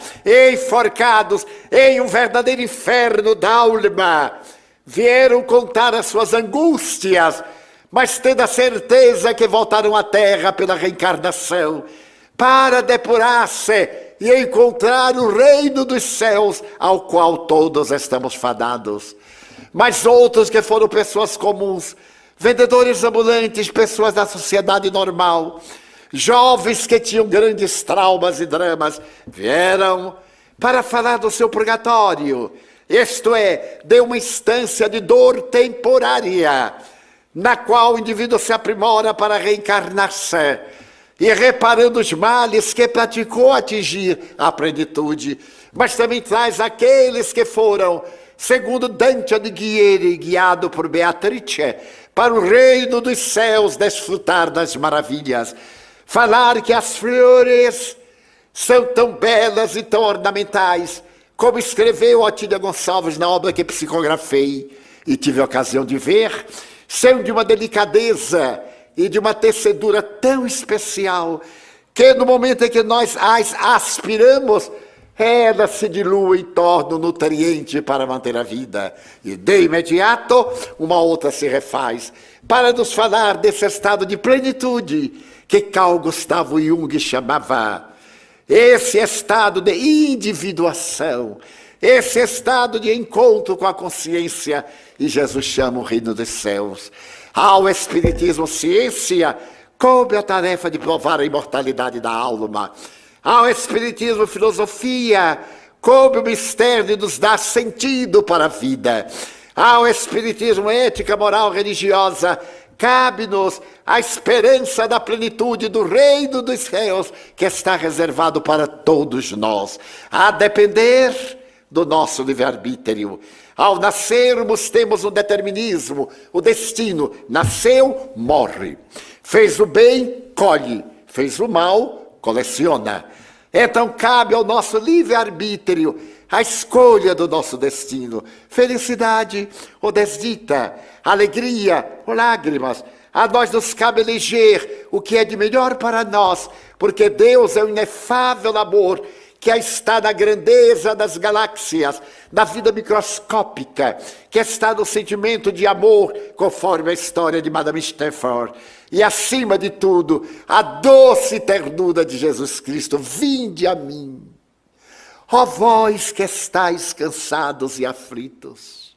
enforcados em um verdadeiro inferno da alma, vieram contar as suas angústias, mas tendo a certeza que voltaram à terra pela reencarnação, para depurar-se e encontrar o reino dos céus, ao qual todos estamos fadados. Mas outros que foram pessoas comuns, vendedores ambulantes, pessoas da sociedade normal, jovens que tinham grandes traumas e dramas, vieram para falar do seu purgatório, isto é, de uma instância de dor temporária, na qual o indivíduo se aprimora para reencarnar-se, e reparando os males que praticou atingir a plenitude, mas também traz aqueles que foram, segundo Dante Alighieri, guiado por Beatrice, para o reino dos céus desfrutar das maravilhas. Falar que as flores são tão belas e tão ornamentais, como escreveu Otília Gonçalves na obra que psicografei e tive a ocasião de ver, são de uma delicadeza e de uma tecedura tão especial, que no momento em que nós as aspiramos, elas se diluem e tornam nutriente para manter a vida. E de imediato, uma outra se refaz, para nos falar desse estado de plenitude que Carl Gustavo Jung chamava. Esse estado de individuação, esse estado de encontro com a consciência, e Jesus chama o reino dos céus. Ao Espiritismo ciência, coube a tarefa de provar a imortalidade da alma. Ao Espiritismo filosofia, coube o mistério de nos dar sentido para a vida. Ao Espiritismo ética, moral, religiosa, cabe-nos a esperança da plenitude do reino dos céus, que está reservado para todos nós, a depender do nosso livre-arbítrio. Ao nascermos, temos um determinismo, o destino. Nasceu, morre. Fez o bem, colhe. Fez o mal, coleciona. Então cabe ao nosso livre-arbítrio a escolha do nosso destino. Felicidade ou desdita, alegria ou lágrimas. A nós nos cabe eleger o que é de melhor para nós, porque Deus é o inefável amor que está na grandeza das galáxias, na vida microscópica, que está no sentimento de amor, conforme a história de Madame Stafford. E acima de tudo, a doce ternura de Jesus Cristo. Vinde a mim, ó vós que estáis cansados e aflitos,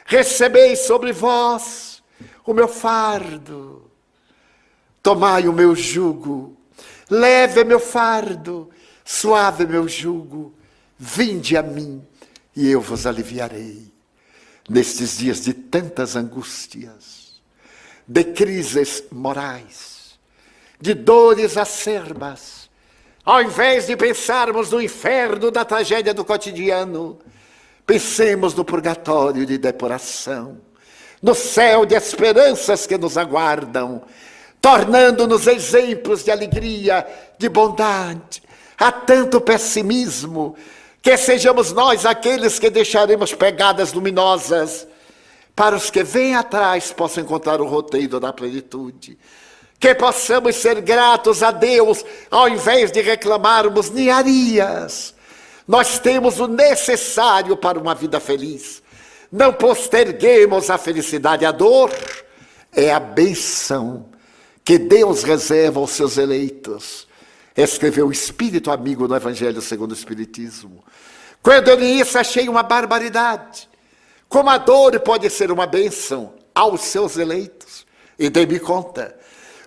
recebei sobre vós o meu fardo, tomai o meu jugo, leve meu fardo, suave meu jugo, vinde a mim e eu vos aliviarei. Nestes dias de tantas angústias, de crises morais, de dores acerbas, ao invés de pensarmos no inferno da tragédia do cotidiano, pensemos no purgatório de depuração, no céu de esperanças que nos aguardam, tornando-nos exemplos de alegria, de bondade. Há tanto pessimismo, que sejamos nós aqueles que deixaremos pegadas luminosas, para os que vêm atrás possam encontrar o roteiro da plenitude. Que possamos ser gratos a Deus, ao invés de reclamarmos niarias. Nós temos o necessário para uma vida feliz. Não posterguemos a felicidade. A dor é a bênção que Deus reserva aos seus eleitos. Escreveu o Espírito Amigo no Evangelho segundo o Espiritismo. Quando eu li isso, achei uma barbaridade. Como a dor pode ser uma bênção aos seus eleitos. E dei-me conta.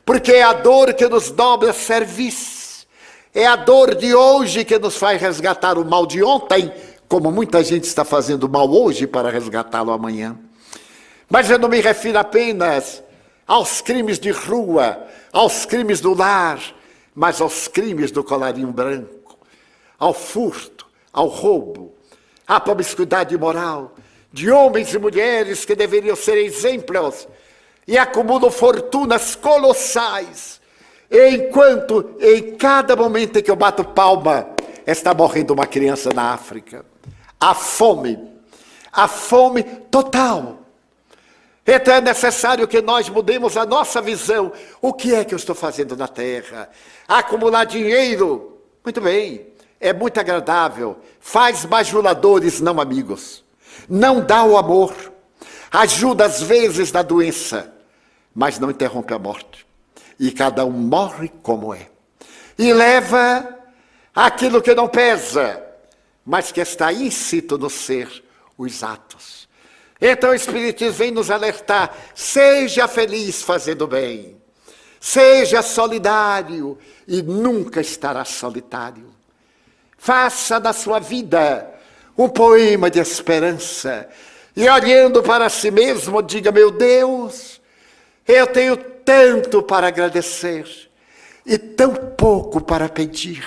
Porque é a dor que nos dobra serviço. É a dor de hoje que nos faz resgatar o mal de ontem, como muita gente está fazendo mal hoje para resgatá-lo amanhã. Mas eu não me refiro apenas aos crimes de rua, aos crimes do lar, mas aos crimes do colarinho branco, ao furto, ao roubo, à promiscuidade moral, de homens e mulheres que deveriam ser exemplos e acumulam fortunas colossais, enquanto em cada momento em que eu bato palma, está morrendo uma criança na África. A fome total. Então é necessário que nós mudemos a nossa visão. O que é que eu estou fazendo na terra? Acumular dinheiro, muito bem, é muito agradável, faz bajuladores, não amigos. Não dá o amor, ajuda às vezes na doença, mas não interrompe a morte. E cada um morre como é. E leva aquilo que não pesa, mas que está íncito no ser, os atos. Então o Espiritismo vem nos alertar: seja feliz fazendo bem, seja solidário e nunca estará solitário. Faça da sua vida um poema de esperança e olhando para si mesmo diga: meu Deus, eu tenho tanto para agradecer e tão pouco para pedir.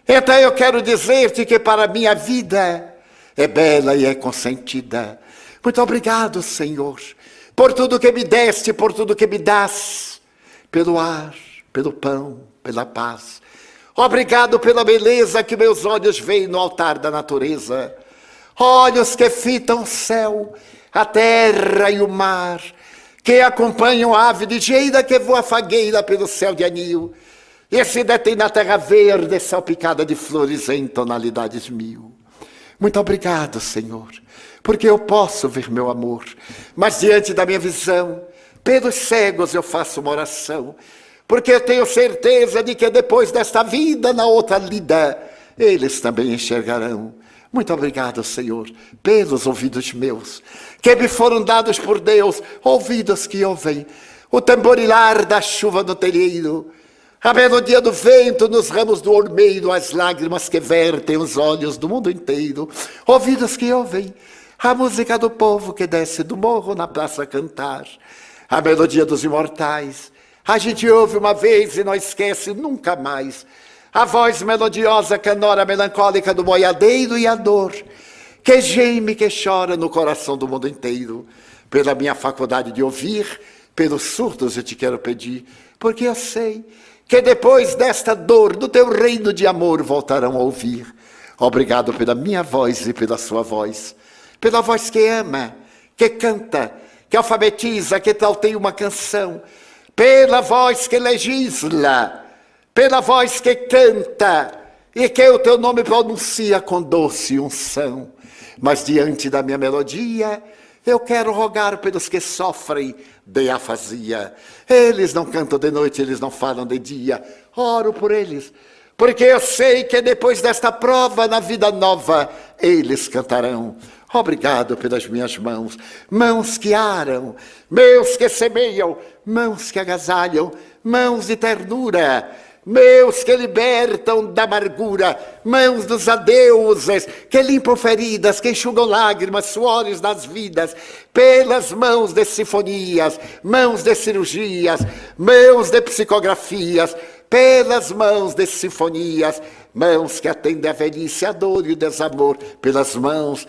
Então eu quero dizer-te que para mim a vida é bela e é consentida. Muito obrigado, Senhor, por tudo que me deste, por tudo que me dás, pelo ar, pelo pão, pela paz. Obrigado pela beleza que meus olhos veem no altar da natureza. Olhos que fitam o céu, a terra e o mar, que acompanham a ave ligeira que voa fagueira pelo céu de anil, e se detém na terra verde, salpicada de flores em tonalidades mil. Muito obrigado, Senhor, porque eu posso ver meu amor, mas diante da minha visão, pelos cegos eu faço uma oração, porque eu tenho certeza de que depois desta vida, na outra lida, eles também enxergarão. Muito obrigado, Senhor, pelos ouvidos meus, que me foram dados por Deus, ouvidos que ouvem o tamborilar da chuva no telheiro, a melodia do vento nos ramos do ormeiro, as lágrimas que vertem os olhos do mundo inteiro, ouvidos que ouvem a música do povo que desce do morro na praça a cantar, a melodia dos imortais. A gente ouve uma vez e não esquece nunca mais a voz melodiosa, canora melancólica do boiadeiro e a dor que geme, que chora no coração do mundo inteiro. Pela minha faculdade de ouvir, pelos surdos eu te quero pedir, porque eu sei que depois desta dor, do teu reino de amor voltarão a ouvir. Obrigado pela minha voz e pela sua voz, pela voz que ama, que canta, que alfabetiza, que trauteia uma canção, pela voz que legisla, pela voz que canta e que o teu nome pronuncia com doce unção. Mas diante da minha melodia, eu quero rogar pelos que sofrem de afasia. Eles não cantam de noite, eles não falam de dia. Oro por eles, porque eu sei que depois desta prova, na vida nova, eles cantarão. Obrigado pelas minhas mãos, mãos que aram, meus que semeiam, mãos que agasalham, mãos de ternura, meus que libertam da amargura, mãos dos adeuses, que limpam feridas, que enxugam lágrimas, suores das vidas, pelas mãos de sinfonias, mãos de cirurgias, mãos de psicografias, pelas mãos de sinfonias, mãos que atendem a velhice, a dor e o desamor, pelas mãos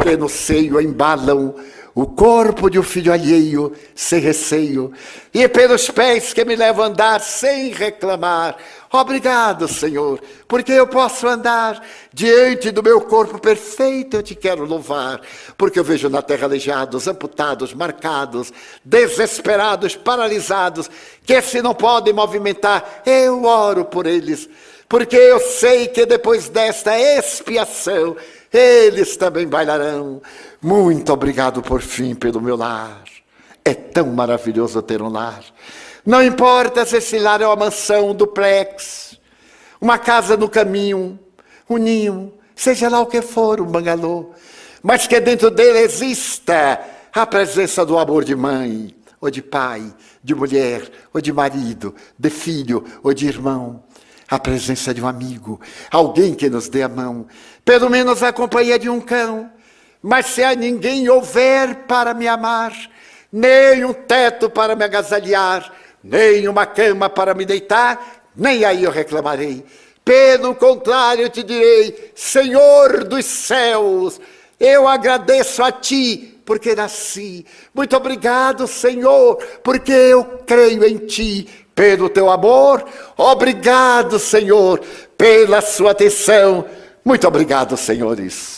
que no seio embalam o corpo de um filho alheio, sem receio, e pelos pés que me levam a andar sem reclamar. Obrigado, Senhor, porque eu posso andar diante do meu corpo perfeito, eu te quero louvar, porque eu vejo na terra aleijados, amputados, marcados, desesperados, paralisados, que se não podem movimentar, eu oro por eles, porque eu sei que depois desta expiação, eles também bailarão. Muito obrigado por fim pelo meu lar. É tão maravilhoso ter um lar. Não importa se esse lar é uma mansão, um duplex, uma casa no caminho, um ninho, seja lá o que for, um bangalô, mas que dentro dele exista a presença do amor de mãe, ou de pai, de mulher, ou de marido, de filho, ou de irmão. A presença de um amigo, alguém que nos dê a mão, pelo menos a companhia de um cão. Mas se a ninguém houver para me amar, nem um teto para me agasalhar, nem uma cama para me deitar, nem aí eu reclamarei. Pelo contrário, eu te direi, Senhor dos céus, eu agradeço a ti, porque nasci. Muito obrigado, Senhor, porque eu creio em ti, pelo teu amor. Obrigado, Senhor, pela sua atenção. Muito obrigado, senhores.